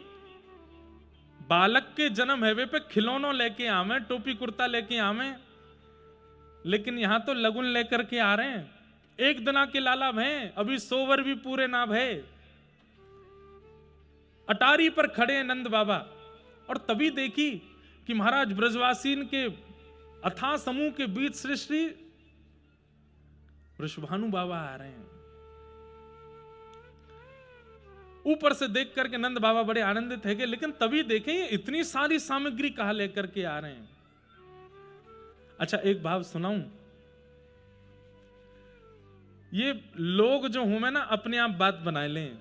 बालक के जन्म हेवे पे खिलौनों लेके आवे, टोपी कुर्ता लेके आवे, लेकिन यहां तो लगुन लेकर के आ रहे हैं। एक दिना के लाला भय, अभी 100 वर भी पूरे ना भय। अटारी पर खड़े हैं नंद बाबा, और तभी देखी कि महाराज ब्रजवासीन के अथाह समूह के बीच श्री श्री वृषभानु बाबा आ रहे हैं। ऊपर से देख करके नंद बाबा बड़े आनंदित है, लेकिन तभी देखें ये इतनी सारी सामग्री कहां लेकर के आ रहे हैं। अच्छा, एक भाव सुनाऊं। ये लोग जो हूं मैं ना, अपने आप बात बना लें,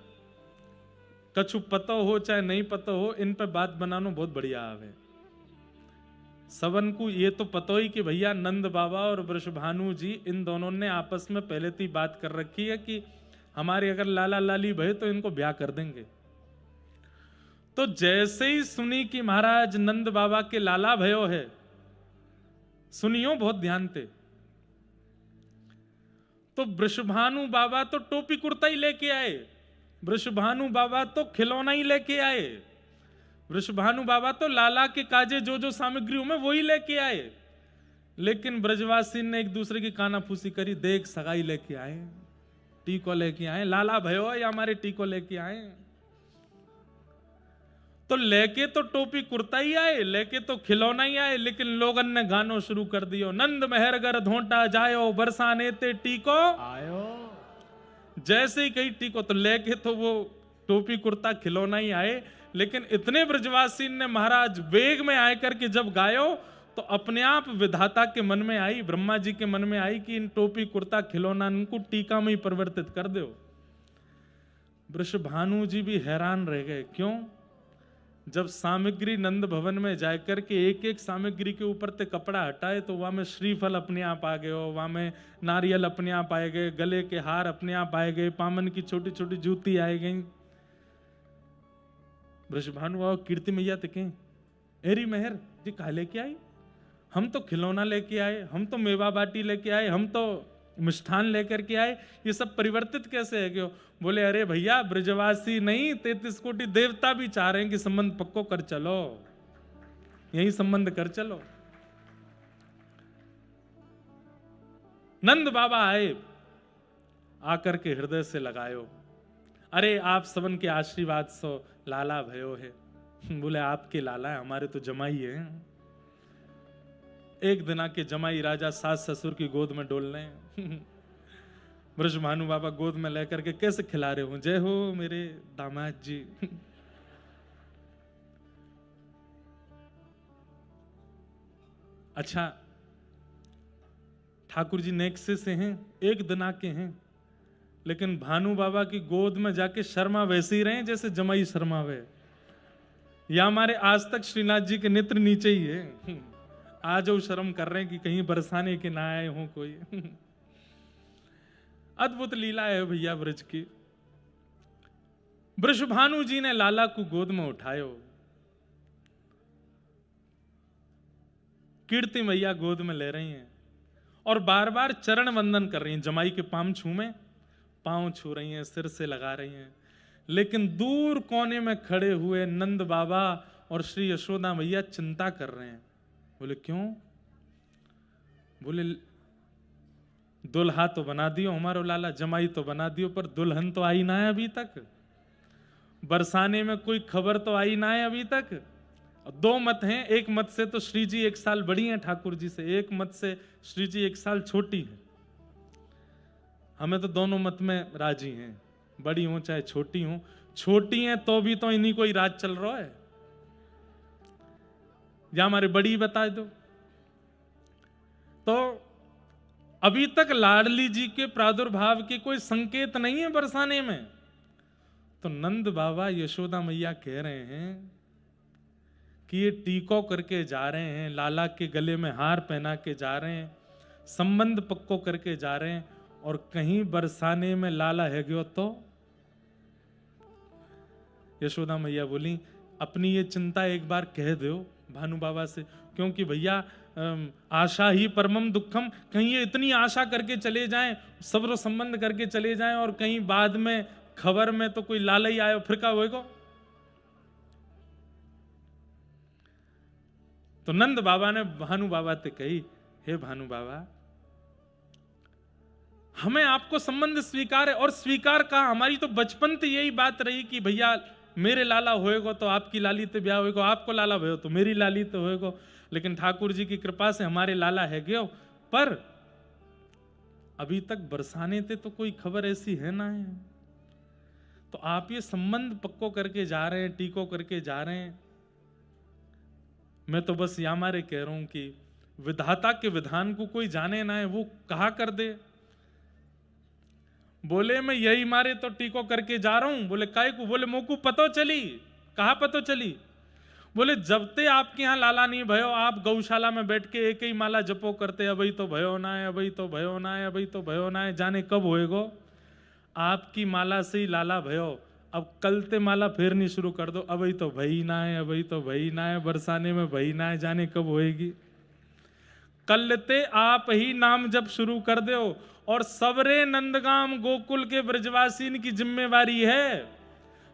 कछु पता हो चाहे नहीं पता हो, इन पे बात बनाना बहुत बढ़िया आवे। सबन को ये तो पता ही कि भैया नंद बाबा और वृषभानु जी इन दोनों ने आपस में पहले तो बात कर रखी है कि हमारे अगर लाला लाली भय तो इनको ब्याह कर देंगे। तो जैसे ही सुनी कि महाराज नंद बाबा के लाला भयो है, सुनियो बहुत ध्यान से, तो वृषभानु बाबा तो टोपी कुर्ता ही लेके आए, वृषभानु बाबा तो खिलौना ही लेके आए, वृषभानु बाबा तो लाला के काजे जो जो सामग्री में वो ही लेके आए। लेकिन ब्रजवासी ने एक दूसरे की कानाफूसी करी, देख सगाई लेके आए, टीको लेके आए, लाला भयो या हमारे टीको लेके आए। तो लेके तो टोपी कुर्ता ही आए, लेके तो खिलौना ही आए, लेकिन लोगन ने गानों शुरू कर दियो, नंद मेहरगर धोटा जायो बरसाने ते टीको आयो। जैसे ही कही टीको, तो लेके तो वो टोपी कुर्ता खिलौना ही आए, लेकिन इतने ब्रजवासी ने महाराज वेग में आकर के जब गायो, तो अपने आप विधाता के मन में आई, ब्रह्मा जी के मन में आई कि इन टोपी कुर्ता खिलौना को टीका में ही परिवर्तित कर दो। वृषभानु जी भी हैरान रह गए। क्यों? जब सामग्री नंद भवन में जाकर के एक एक सामग्री के ऊपर ते कपड़ा हटाए, तो वहां में श्रीफल अपने आप आ गए, वहां में नारियल अपने आप आए गए, गले के हार अपने आप आए गए, पामन की छोटी छोटी जूती आए गई। वृषभानु आओ कीर्ति मैया तक एरी मेहर जी कहा लेके आई, हम तो खिलौना लेके आए, हम तो मेवा बाटी लेके आए, हम तो मिष्ठान लेकर के आए, ये सब परिवर्तित कैसे है क्यों? बोले अरे भैया ब्रजवासी नहीं 33 कोटि देवता भी चाह रहे हैं कि संबंध पक्को कर चलो, यही संबंध कर चलो। नंद बाबा आए, आकर के हृदय से लगायो, अरे आप सबन के आशीर्वाद सो लाला भयो है। बोले आपके लाला है, हमारे तो जमाई है। एक दिन आके जमाई राजा सास ससुर की गोद में डोल रहे हैं। वृषभानु बाबा गोद में लेकर के कैसे खिला रहे हो, जय हो मेरे दामाद जी। अच्छा, ठाकुर जी नेक्से से हैं, एक दिन आके हैं, लेकिन भानु बाबा की गोद में जाके शर्मा वैसे ही रहे जैसे जमाई शर्मा वे। या हमारे आज तक श्रीनाथ जी के नेत्र नीचे ही है, आज वो शर्म कर रहे हैं कि कहीं बरसाने के ना आए हो कोई। अद्भुत लीला है भैया ब्रज की। वृषभानु जी ने लाला को गोद में उठायो, कीर्ति मैया गोद में ले रही हैं और बार बार चरण वंदन कर रही हैं, जमाई के पांव छू रही हैं, सिर से लगा रही हैं। लेकिन दूर कोने में खड़े हुए नंद बाबा और श्री यशोदा मैया चिंता कर रहे हैं। बोले क्यों? बोले दुल्हा तो बना दियो हमारो लाला, जमाई तो बना दियो, पर दुल्हन तो आई ना है अभी तक, बरसाने में कोई खबर तो आई ना है अभी तक। दो मत हैं, एक मत से तो श्री जी 1 साल बड़ी हैं ठाकुर जी से, एक मत से श्री जी 1 साल छोटी है। हमें तो दोनों मत में राजी हैं, बड़ी हो चाहे छोटी हो। छोटी हैं तो भी तो इन्हीं को ही राज चल रहा है, या हमारे बड़ी बता दो। तो अभी तक लाडली जी के प्रादुर्भाव के कोई संकेत नहीं है बरसाने में। तो नंद बाबा यशोदा मैया कह रहे हैं कि ये टीको करके जा रहे हैं, लाला के गले में हार पहना के जा रहे हैं, संबंध पक्को करके जा रहे हैं, और कहीं बरसाने में लाला है गयो तो। यशोदा मैया बोली अपनी ये चिंता एक बार कह दो भानु बाबा से, क्योंकि भैया आशा ही परमम दुखम, कहीं ये इतनी आशा करके चले जाएं, सब्र संबंध करके चले जाएं, और कहीं बाद में खबर में तो कोई लाला ही आयो फिर का होएगा। तो नंद बाबा ने भानु बाबा से कही, हे भानु बाबा हमें आपको संबंध स्वीकार है, और स्वीकार का हमारी तो बचपन से यही बात रही कि भैया मेरे लाला होएगो तो आपकी लाली ते ब्याह होएगो, आपको लाला भयो तो मेरी लाली ते होएगो। लेकिन ठाकुर जी की कृपा से हमारे लाला है गयो, पर अभी तक बरसाने ते तो कोई खबर ऐसी है ना है। तो आप ये संबंध पक्को करके जा रहे हैं, टीको करके जा रहे हैं। मैं तो बस या मारे कह रहा हूं कि विधाता के विधान को कोई जाने ना है, वो कहा कर दे। बोले मैं यही मारे तो टीको करके जा रहा हूं। बोले काय को? बोले मोकू पतो चली। कहा पतो चली? बोले जब ते आपके यहाँ लाला नहीं भयो, आप गौशाला में बैठ के एक ही माला जपो करते, अभी तो भयो ना है, अभी तो भयो ना है, अभी तो भयो ना है, जाने कब होएगो। आपकी माला से ही लाला भयो, अब कल ते माला फेरनी शुरू कर दो, अभी तो भई ना है, अभी तो भई ना है, बरसाने में भई ना है, जाने कब होएगी। कल ते आप ही नाम जप शुरू कर दो। और सबरे नंदगाम गोकुल के ब्रजवासी की जिम्मेवारी है,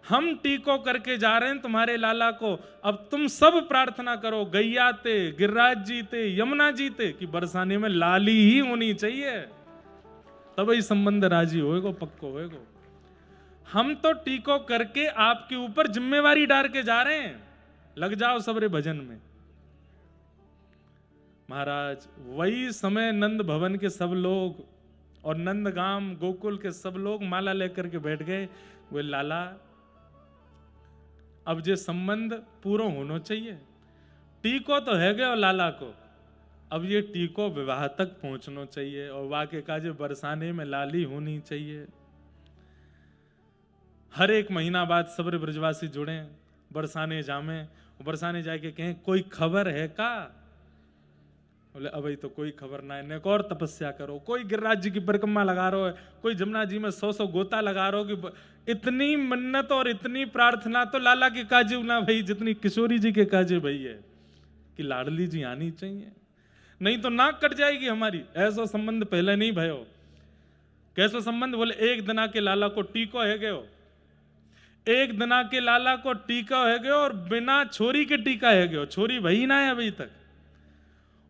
हम टीको करके जा रहे हैं तुम्हारे लाला को। अब तुम सब प्रार्थना करो, गैया ते, गिरिराज जी ते, यमुना जी ते, कि बरसाने में लाली ही होनी चाहिए, तब ही संबंध राजी होएगो, पक्को होएगो। हम तो टीको करके आपके ऊपर जिम्मेवारी डाल के जा रहे हैं, लग जाओ सबरे भजन में। महाराज वही समय नंद भवन के सब लोग और नंदगाम गोकुल के सब लोग माला लेकर के बैठ गए। वे लाला अब जे संबंध पूरा होना चाहिए, टीको तो है गयो लाला को, अब ये टीको विवाह तक पहुंचना चाहिए। और वाके का जो बरसाने में लाली होनी चाहिए। हर एक महीना बाद सबरे ब्रजवासी जुड़े, बरसाने जामे, बरसाने जाके कहें कोई खबर है का? बोले अभी तो कोई खबर ना है, नेक और तपस्या करो। कोई गिरिराज जी की परिक्रमा लगा रहा है, कोई जमुना जी में 100 गोता लगा रहा हो कि इतनी मन्नत और इतनी प्रार्थना तो लाला के काजे ना भाई जितनी किशोरी जी के काजे भाई है, कि लाडली जी आनी चाहिए, नहीं तो नाक कट जाएगी हमारी। ऐसा संबंध पहले नहीं भयो। कैसो संबंध? बोले एक दिना के लाला को टीको है गयो, एक दिना के लाला को टीका है गयो, और बिना छोरी के टीका है गयो, छोरी भई ना है अभी तक।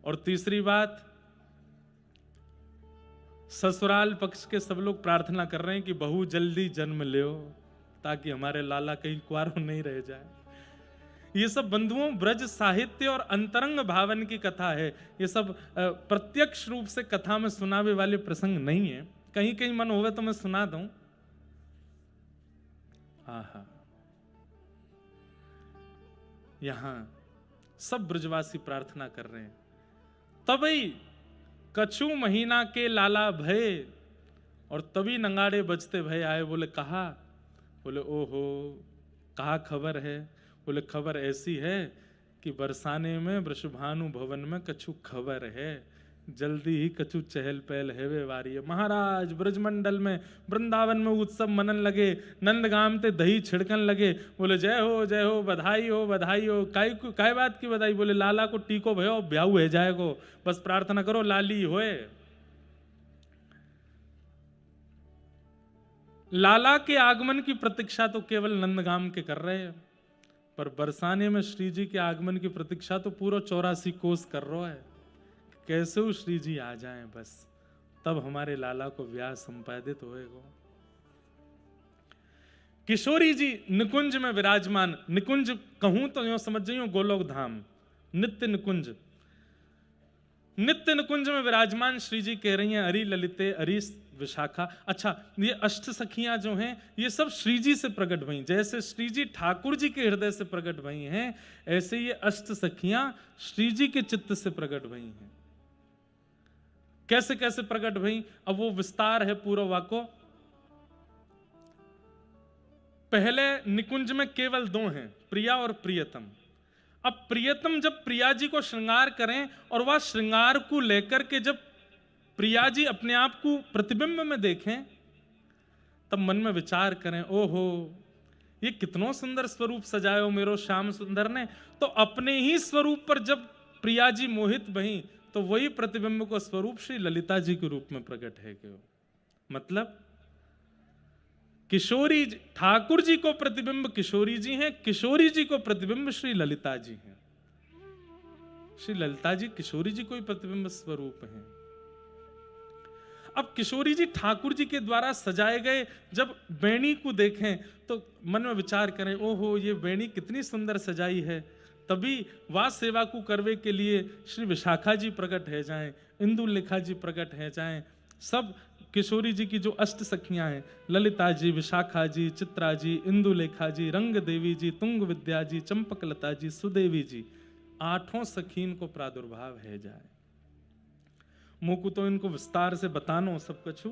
और तीसरी बात, ससुराल पक्ष के सब लोग प्रार्थना कर रहे हैं कि बहू जल्दी जन्म ले, ताकि हमारे लाला कहीं कुंवारा नहीं रह जाए। ये सब बंधुओं ब्रज साहित्य और अंतरंग भावन की कथा है। ये सब प्रत्यक्ष रूप से कथा में सुनावे वाले प्रसंग नहीं है। कहीं कहीं मन होवे तो मैं सुना दूं। आहा, यहां सब ब्रजवासी प्रार्थना कर रहे हैं, तभी कछु महीना के लाला भय, और तभी नंगाड़े बजते भय आए। बोले कहा? बोले ओहो, कहा खबर है? बोले खबर ऐसी है कि बरसाने में वृषभानु भवन में कछु खबर है, जल्दी ही कछु चहल पहल है वे वारी है। महाराज ब्रजमंडल में वृंदावन में उत्सव मनन लगे, नंदगाम ते दही छिड़कन लगे। बोले जय हो, बधाई हो, बधाई हो। काय बात की बधाई? बोले लाला को टीको भयो, ब्याह है जाएगो, बस प्रार्थना करो लाली होए। लाला के आगमन की प्रतीक्षा तो केवल नंदगाम के कर रहे हैं, पर बरसाने में श्री जी के आगमन की प्रतीक्षा तो पूरा 84 कोस कर रहा है। कैसे वो श्री जी आ जाएं, बस तब हमारे लाला को ब्याह संपादित होएगा। किशोरी जी निकुंज में विराजमान, निकुंज कहूं तो यूं समझ जाइयो गोलोक धाम, नित्य निकुंज, नित्य निकुंज में विराजमान श्री जी कह रही हैं अरि ललिते अरि विशाखा। अच्छा, ये अष्ट सखियां जो हैं ये सब श्री जी से प्रकट भई। जैसे श्री जी ठाकुर जी के हृदय से प्रकट भई हैं, ऐसे ये अष्ट सखियां श्री जी के चित्त से प्रकट भई हैं। कैसे कैसे प्रकट भई, अब वो विस्तार है पूरा वाको। पहले निकुंज में केवल 2 हैं, प्रिया और प्रियतम। अब प्रियतम जब प्रिया जी को श्रृंगार करें और वह श्रृंगार को लेकर के जब प्रिया जी अपने आप को प्रतिबिंब में देखें, तब मन में विचार करें, ओहो ये कितनो सुंदर स्वरूप सजायो मेरो श्याम सुंदर ने। तो अपने ही स्वरूप पर जब प्रिया जी मोहित भई, तो वही प्रतिबिंब को स्वरूप श्री ललिता जी के रूप में प्रकट है क्यों? मतलब किशोरी ठाकुर जी को प्रतिबिंब किशोरी जी हैं, किशोरी जी को प्रतिबिंब श्री ललिता जी हैं। श्री ललिता जी किशोरी जी को ही प्रतिबिंब स्वरूप हैं। अब किशोरी जी ठाकुर जी के द्वारा सजाए गए जब बेणी को देखें तो मन में विचार करें, ओहो ये बेणी कितनी सुंदर सजाई है। तभी वह सेवा को करवे के लिए श्री विशाखा जी प्रकट है जाएं, इंदुलेखा जी प्रकट है जाएं। सब किशोरी जी की जो अष्ट सखियां हैं, ललिता जी, विशाखा जी, चित्रा जी, इंदुलेखा जी, रंग देवी जी, तुंग विद्या जी, चंपकलता जी, सुदेवी जी, 8 सखीन को प्रादुर्भाव है जाए। मुझको तो इनको विस्तार से बतानो सब कुछ,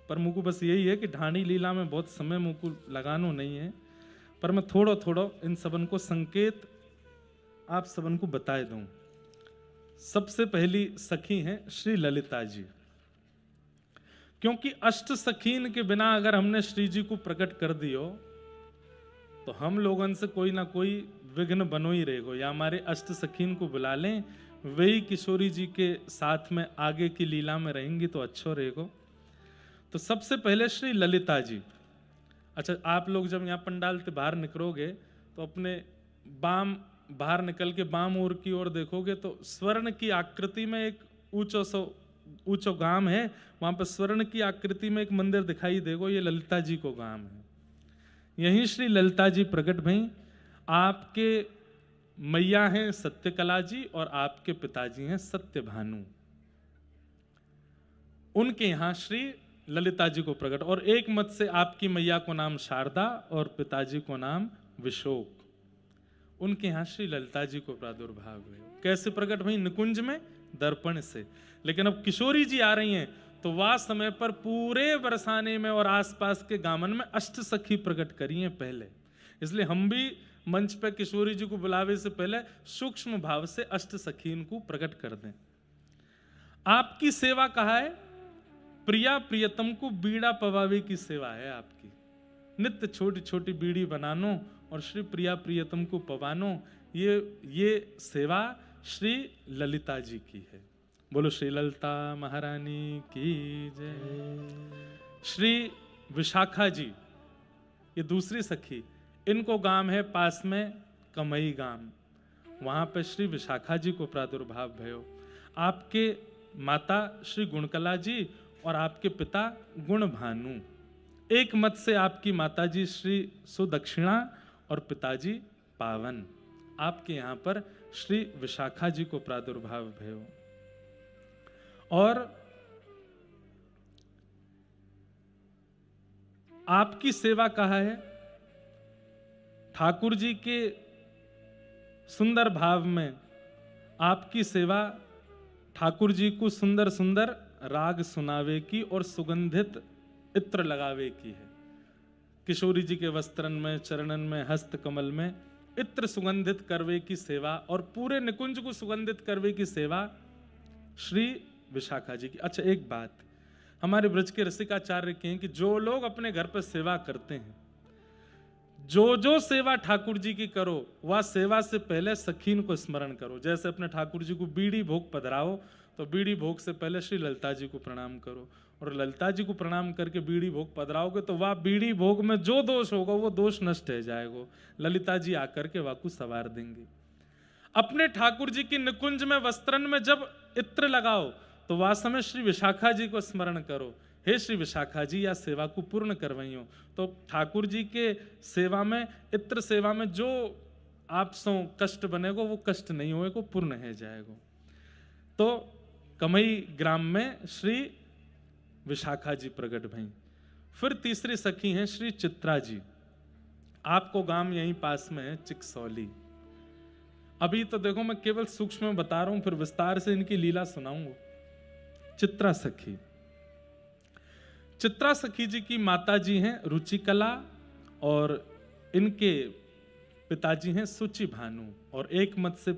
पर मुझको बस यही है कि ढाणी लीला में बहुत समय मुझको लगानो नहीं है, पर मैं थोड़ा थोड़ा इन सबन को संकेत आप सबन को बताए दूं। सबसे पहली सखी हैं श्री ललिता जी, क्योंकि अष्ट सखीन के बिना अगर हमने श्री जी को प्रकट कर दियो तो हम लोगन से कोई ना कोई विघ्न बनो ही रहेगा, या हमारे अष्ट सखीन को बुला लें, वही किशोरी जी के साथ में आगे की लीला में रहेंगी तो अच्छा रहेगा। तो सबसे पहले श्री ललिता जी। अच्छा, आप लोग जब यहाँ पंडाल से बाहर निकलोगे तो अपने बाम बाहर निकल के बाम ओर की ओर देखोगे तो स्वर्ण की आकृति में एक ऊंचो गांव है, वहां पर स्वर्ण की आकृति में एक मंदिर दिखाई देगो, ये ललिता जी को गांव है। यहीं श्री ललिता जी प्रकट भई। आपके मैया हैं सत्यकला जी और आपके पिताजी हैं सत्यभानु। उनके यहां श्री ललिता जी को प्रकट, और एक मत से आपकी मैया को नाम शारदा और पिताजी को नाम विशोक। उनके यहां श्री ललिता जी को प्रादुर्भाव हुए। कैसे प्रकट भई? निकुंज में दर्पण से। लेकिन अब किशोरी जी आ रही हैं तो वह समय पर पूरे बरसाने में और आसपास के गामन में अष्ट सखी प्रकट करी हैं पहले। इसलिए हम भी मंच पे किशोरी जी को बुलावे से पहले सूक्ष्म भाव से अष्ट सखीन को प्रकट कर दें। आपकी सेवा कहा है? प्रिया प्रियतम को बीड़ा पवावे की सेवा है आपकी। नित्य छोटी छोटी बीड़ी बनानो और श्री प्रिया प्रियतम को पवानो, ये सेवा श्री ललिता जी की है। बोलो श्री ललिता महारानी की जय। श्री विशाखा जी, ये दूसरी सखी, इनको गांव है पास में कमई गांव, वहां पे श्री विशाखा जी को प्रादुर्भाव भयो। आपके माता श्री गुणकला जी और आपके पिता गुणभानु। एक मत से आपकी माता जी श्री सुदक्षिणा और पिताजी पावन। आपके यहां पर श्री विशाखा जी को प्रादुर्भाव भयो। और आपकी सेवा कहा है? ठाकुर जी के सुंदर भाव में आपकी सेवा ठाकुर जी को सुंदर सुंदर राग सुनावे की और सुगंधित इत्र लगावे की है। किशोरी जी के वस्त्रन में, चरणन में, हस्त कमल में इत्र सुगंधित करवे की सेवा और पूरे निकुंज को सुगंधित करवे की सेवा श्री विशाखा जी की। अच्छा, एक बात हमारे ब्रज के रसिकाचार्य के हैं कि जो लोग अपने घर पर सेवा करते हैं, जो सेवा ठाकुर जी की करो वह सेवा से पहले सखीन को स्मरण करो। जैसे अपने ठाकुर जी को बीड़ी भोग पधराओ तो बीड़ी भोग से पहले श्री ललिता जी को प्रणाम करो, और ललिता जी को प्रणाम करके बीड़ी भोग पधराओगे तो वह बीड़ी भोग में जो दोष होगा वो दोष नष्ट हो जाएगा। ललिता जी आकर के वाकु सवार देंगी। अपने ठाकुर जी की निकुंज में वस्त्रन में जब इत्र लगाओ तो वह समय श्री विशाखा जी को स्मरण करो, हे श्री विशाखा जी या सेवा को पूर्ण करवाइयो। तो ठाकुर जी के सेवा में, इत्र सेवा में जो आप सो कष्ट बनेगा वो कष्ट नहीं होएगा, पूर्ण है जाएगा। तो कमई ग्राम में श्री विशाखा जी प्रकट भई। फिर तीसरी सखी हैं श्री चित्रा जी। आपको गांव यहीं पास में है चिकसौली। अभी तो देखो मैं केवल सूक्ष्म में बता रहा हूं, फिर विस्तार से इनकी लीला सुनाऊंगा। चित्रा सखी, चित्रा सखी जी की माता जी हैं रुचिकला और इनके पिताजी हैं सुचि भानु, और एक मत से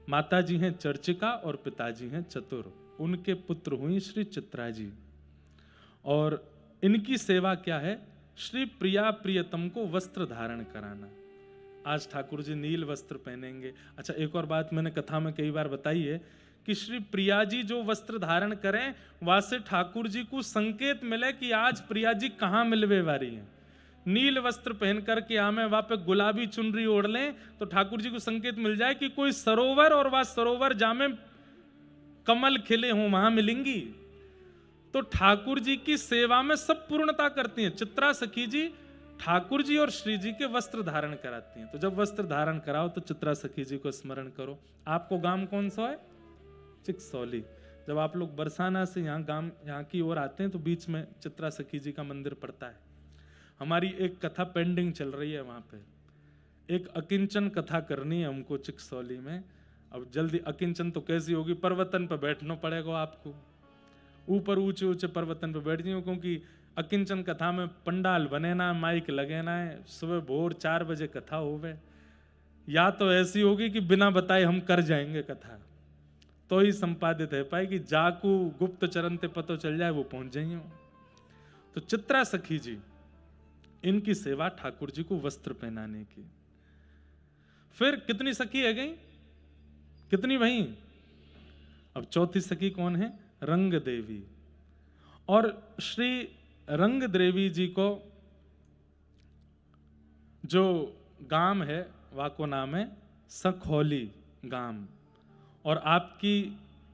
माता जी हैं चर्चिका और पिताजी हैं चतुर। उनके पुत्र हुई श्री चित्रा जी। और इनकी सेवा क्या है? श्री प्रिया प्रियतम को वस्त्र धारण कराना। आज ठाकुर जी नील वस्त्र पहनेंगे। अच्छा, एक और बात मैंने कथा में कई बार बताई है कि श्री प्रिया जी जो वस्त्र धारण करें वहां से ठाकुर जी को संकेत मिले कि आज प्रिया जी कहाँ मिलवे वाली हैं। नील वस्त्र पहन करके आमे वहां पे गुलाबी चुनरी ओढ़ लें तो ठाकुर जी को संकेत मिल जाए कि कोई सरोवर और वह सरोवर जामे कमल खिले हों, वहां मिलेंगी। तो ठाकुर जी की सेवा में सब पूर्णता करती हैं। चित्रा सखी जी ठाकुर जी और श्री जी के वस्त्र धारण कराती हैं। तो जब वस्त्र धारण कराओ तो चित्रा सखी जी को स्मरण करो। आपको गांव कौन सा है? चिकसौली। जब आप लोग बरसाना से यहाँ की ओर आते हैं तो बीच में चित्रा सखी जी का मंदिर पड़ता है। हमारी एक कथा पेंडिंग चल रही है वहां पे, एक अकिंचन कथा करनी है हमको चिकसौली में। अब जल्दी अकिंचन तो कैसी होगी, पर्वतन पे बैठना पड़ेगा आपको, ऊपर ऊंचे ऊंचे पर्वतन पे बैठ जाइए, क्योंकि अकिंचन कथा में पंडाल बने ना, माइक लगे ना है, सुबह भोर 4 बजे कथा होवे। या तो ऐसी होगी कि बिना बताए हम कर जाएंगे कथा, तो ही संपादित है पाए कि जाकू गुप्त चरण ते पतो चल जाए वो पहुंच जाइए। तो चित्रा सखी जी, इनकी सेवा ठाकुर जी को वस्त्र पहनाने की। फिर कितनी सखी है गई? कितनी भाई? अब चौथी सखी कौन है? रंग देवी। और श्री रंग देवी जी को जो गांव है वह को नाम है सखौली गांव, और आपकी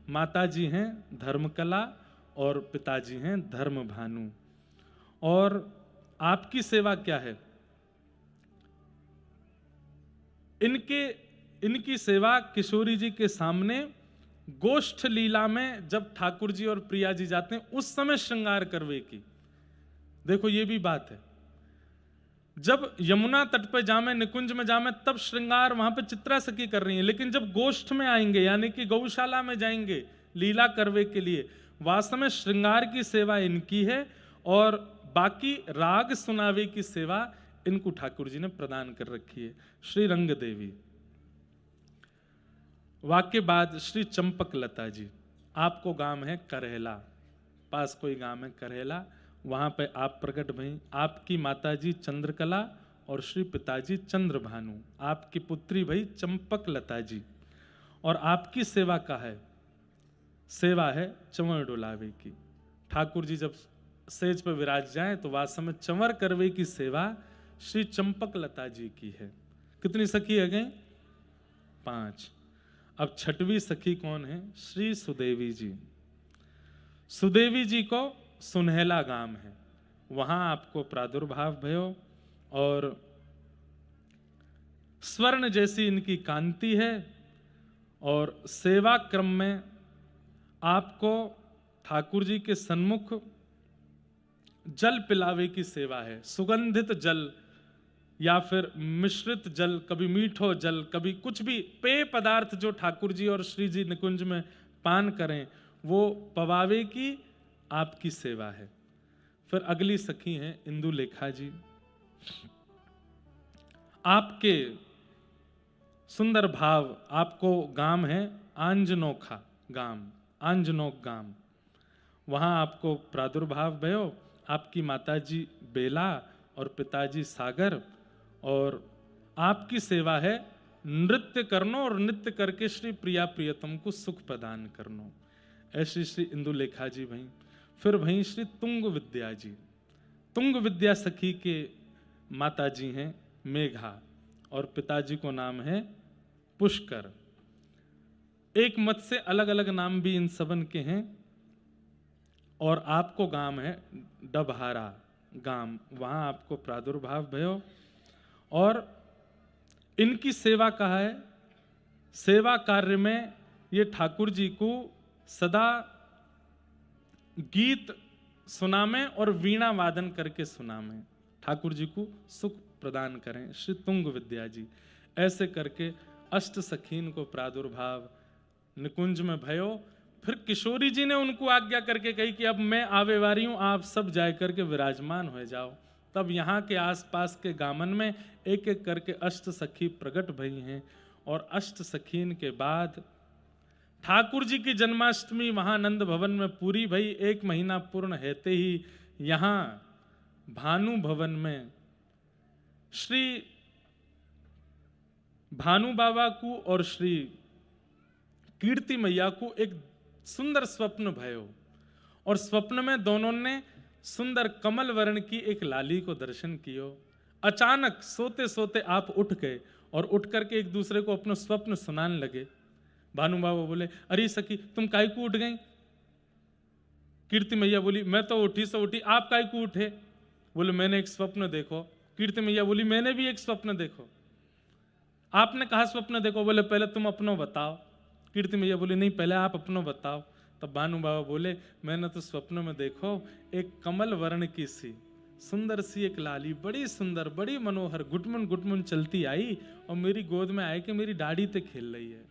माता जी हैं धर्मकला और पिताजी हैं धर्म भानु। और आपकी सेवा क्या है? इनकी सेवा किशोरी जी के सामने गोष्ठ लीला में जब ठाकुर जी और प्रिया जी जाते हैं उस समय श्रृंगार करवे की। देखो ये भी बात है, जब यमुना तट पे जामे, निकुंज में जामे, तब श्रृंगार वहां पे चित्रा सखी कर रही है, लेकिन जब गोष्ठ में आएंगे यानी कि गौशाला में जाएंगे लीला करवे के लिए, वास्तव में श्रृंगार की सेवा इनकी है और बाकी राग सुनावे की सेवा इनको ठाकुर जी ने प्रदान कर रखी है। श्री रंग देवी। वाक्य बाद श्री चंपक लता जी, आपको गांव है करहेला, पास कोई गांव है करहेला, वहां पे आप प्रकट भई। आपकी माताजी चंद्रकला और श्री पिताजी चंद्र भानु, आपकी पुत्री भई चंपक लता जी। और आपकी सेवा का है? सेवा है चंवर डोलावे की। ठाकुर जी जब सेज पर विराज जाएं तो वास्तव में चंवर करवे की सेवा श्री चंपक लता जी की है। कितनी सखी है गई? 5। अब छठवीं सखी कौन है? श्री सुदेवी जी। सुदेवी जी को सुनहला गांव है, वहां आपको प्रादुर्भाव भयो और स्वर्ण जैसी इनकी कांति है। और सेवा क्रम में आपको ठाकुर जी के सन्मुख जल पिलावे की सेवा है। सुगंधित जल या फिर मिश्रित जल, कभी मीठो जल, कभी कुछ भी पेय पदार्थ जो ठाकुर जी और श्री जी निकुंज में पान करें वो पवावे की आपकी सेवा है। फिर अगली सखी हैं इंदुलेखा जी। आपके सुंदर भाव, आपको गांव है आंजनोखा गांव, आंजनोक गांव, वहां आपको प्रादुर्भाव भयो। आपकी माताजी बेला और पिताजी सागर, और आपकी सेवा है नृत्य करनो और नृत्य करके श्री प्रिया प्रियतम को सुख प्रदान करनो। ऐसी श्री इंदुलेखा जी भई। फिर भई श्री तुंग विद्या जी। तुंग विद्या सखी के माताजी हैं मेघा और पिताजी को नाम है पुष्कर। एक मत से अलग अलग नाम भी इन सबन के हैं। और आपको गांव है डबहारा गांव, वहां आपको प्रादुर्भाव भयो। और इनकी सेवा कहा है? सेवा कार्य में ये ठाकुर जी को सदा गीत सुनामें और वीणा वादन करके सुनामें, ठाकुर जी को सुख प्रदान करें। श्री तुंग विद्या जी। ऐसे करके अष्ट सखीन को प्रादुर्भाव निकुंज में भयो। फिर किशोरी जी ने उनको आज्ञा करके कही कि अब मैं आवे वारी हूं, आप सब जाए करके विराजमान हो जाओ। तब यहाँ के आसपास के गामन में एक एक करके अष्ट सखी प्रकट भई हैं। और अष्ट सखीन के बाद ठाकुर जी की जन्माष्टमी वहां नंद भवन में पूरी भई। 1 महीना पूर्ण होते ही यहाँ भानु भवन में श्री भानु बाबा को और श्री कीर्ति मैया को एक सुंदर स्वप्न भयो। और स्वप्न में दोनों ने सुंदर कमल वर्ण की एक लाली को दर्शन कियो। अचानक सोते सोते आप उठ गए और उठ करके एक दूसरे को अपना स्वप्न सुनाने लगे। भानु बाबा बोले, अरे सखी तुम काहे को उठ गई? कीर्ति मैया बोली मैं तो उठी से उठी, आप काहे को उठे? बोले मैंने एक स्वप्न देखो। कीर्ति मैया बोली मैंने भी एक स्वप्न देखो। आपने कहा स्वप्न देखो? बोले पहले तुम अपनो बताओ। कीर्ति मैया बोली नहीं पहले आप अपनो बताओ। तब भानु बाबा बोले मैंने तो स्वप्न में देखो एक कमल वर्ण की सी सुंदर सी एक लाली, बड़ी सुंदर बड़ी मनोहर घुटमुन घुटमुन चलती आई और मेरी गोद में आए कि मेरी दाढ़ी ते खेल रही है।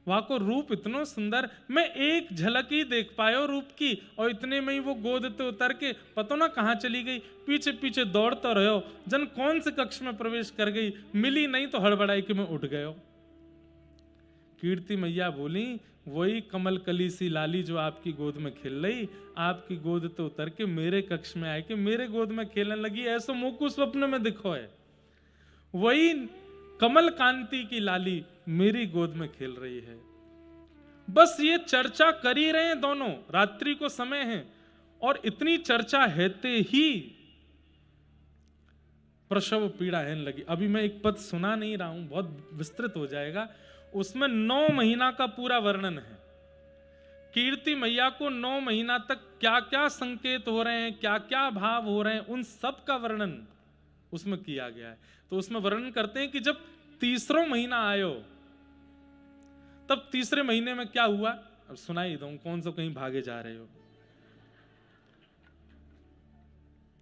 वहां को रूप इतना सुंदर, मैं एक झलक ही देख पायो रूप की, और इतने में ही वो गोद ते उतर के पता ना कहाँ चली गई। पीछे पीछे दौड़ता रहो, जन कौन से कक्ष में प्रवेश कर गई, मिली नहीं तो हड़बड़ाई कि मैं उठ गयो। कीर्ति मैया बोली वही कमल कली सी लाली जो आपकी गोद में खेल रही, आपकी गोद तो उतर के मेरे कक्ष में आए कि मेरे गोद में खेलने लगी। ऐसा मोकू स्वप्न में दिखो है, वही कमल कांति की लाली मेरी गोद में खेल रही है। बस ये चर्चा कर ही रहे हैं दोनों, रात्रि को समय है और इतनी चर्चा हेते ही प्रसव पीड़ा है लगी। अभी मैं एक पद सुना नहीं रहा हूं, बहुत विस्तृत हो जाएगा। उसमें 9 महीना का पूरा वर्णन है। कीर्ति मैया को 9 महीना तक क्या क्या संकेत हो रहे हैं, क्या क्या भाव हो रहे हैं, उन सब का वर्णन उसमें किया गया है। तो उसमें वर्णन करते हैं कि जब तीसरा महीना आयो तब तीसरे महीने में क्या हुआ। अब सुनाई दूं, कौन सा कहीं भागे जा रहे हो।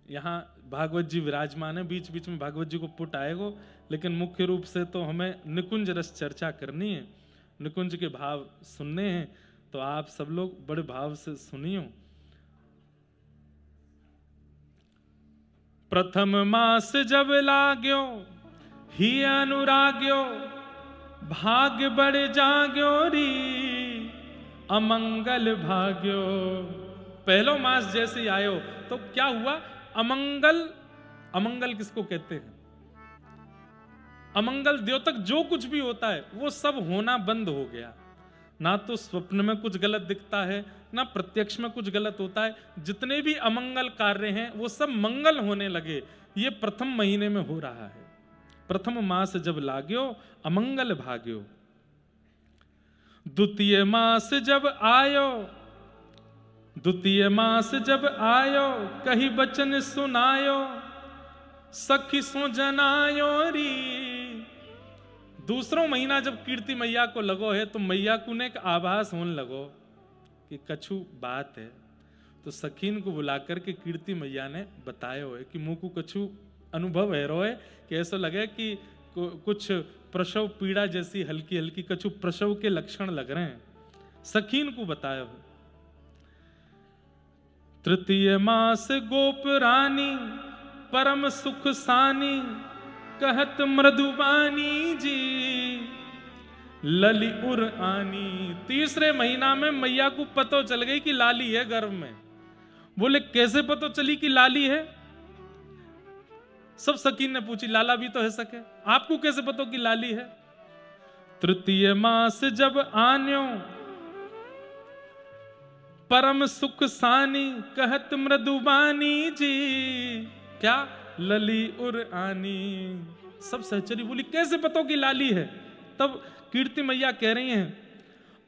यहां भागवत जी विराजमान है, बीच बीच में भागवत जी को पुट आएगो, लेकिन मुख्य रूप से तो हमें निकुंज रस चर्चा करनी है, निकुंज के भाव सुनने हैं। तो आप सब लोग बड़े भाव से सुनियो। प्रथम मास जब लाग्यो ही अनुराग्यो, भाग्य बड़े जाग्यो री अमंगल भाग्यो। पहलो मास जैसे ही आयो तो क्या हुआ, अमंगल। अमंगल किसको कहते हैं? अमंगल द्योतक जो कुछ भी होता है वो सब होना बंद हो गया। ना तो स्वप्न में कुछ गलत दिखता है, ना प्रत्यक्ष में कुछ गलत होता है। जितने भी अमंगल कार्य हैं वो सब मंगल होने लगे। ये प्रथम महीने में हो रहा है। प्रथम मास जब लाग्यो अमंगल भाग्यो। द्वितीय मास जब आयो, द्वितीय मास जब आयो कही बचन सुनायो, सखी सो जनायो री। दूसरा महीना जब कीर्ति मैया को लगो है तो मैया को ने एक आभास होने लगो कि कछु बात है। तो सखीन को बुलाकर के कीर्ति मैया ने बताया है कि मुंह को कछु अनुभव है रोए, कि ऐसा लगे कि कुछ प्रसव पीड़ा जैसी हल्की हल्की कछु प्रसव के लक्षण लग रहे हैं। सखीन को बताया हो। तृतीय मास गोप रानी परम सुख सानी, कहत मृदुबानी जी लली उर आनी। तीसरे महीना में मैया को पतो चल गई कि लाली है गर्भ में। बोले कैसे पतो चली कि लाली है? सब सकीन ने पूछी, लाला भी तो है सके, आपको कैसे पतो कि लाली है? तृतीय मास जब आन्यो परम सुख सानी, कहत मृदुबानी जी क्या लली उर आनी। सब सहचरी बोली कैसे पतो कि लाली है? तब कीर्ति मैया कह रही हैं,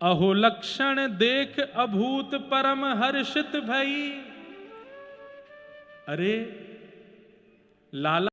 अहो लक्षण देख अभूत परम हर्षित भई। अरे लाला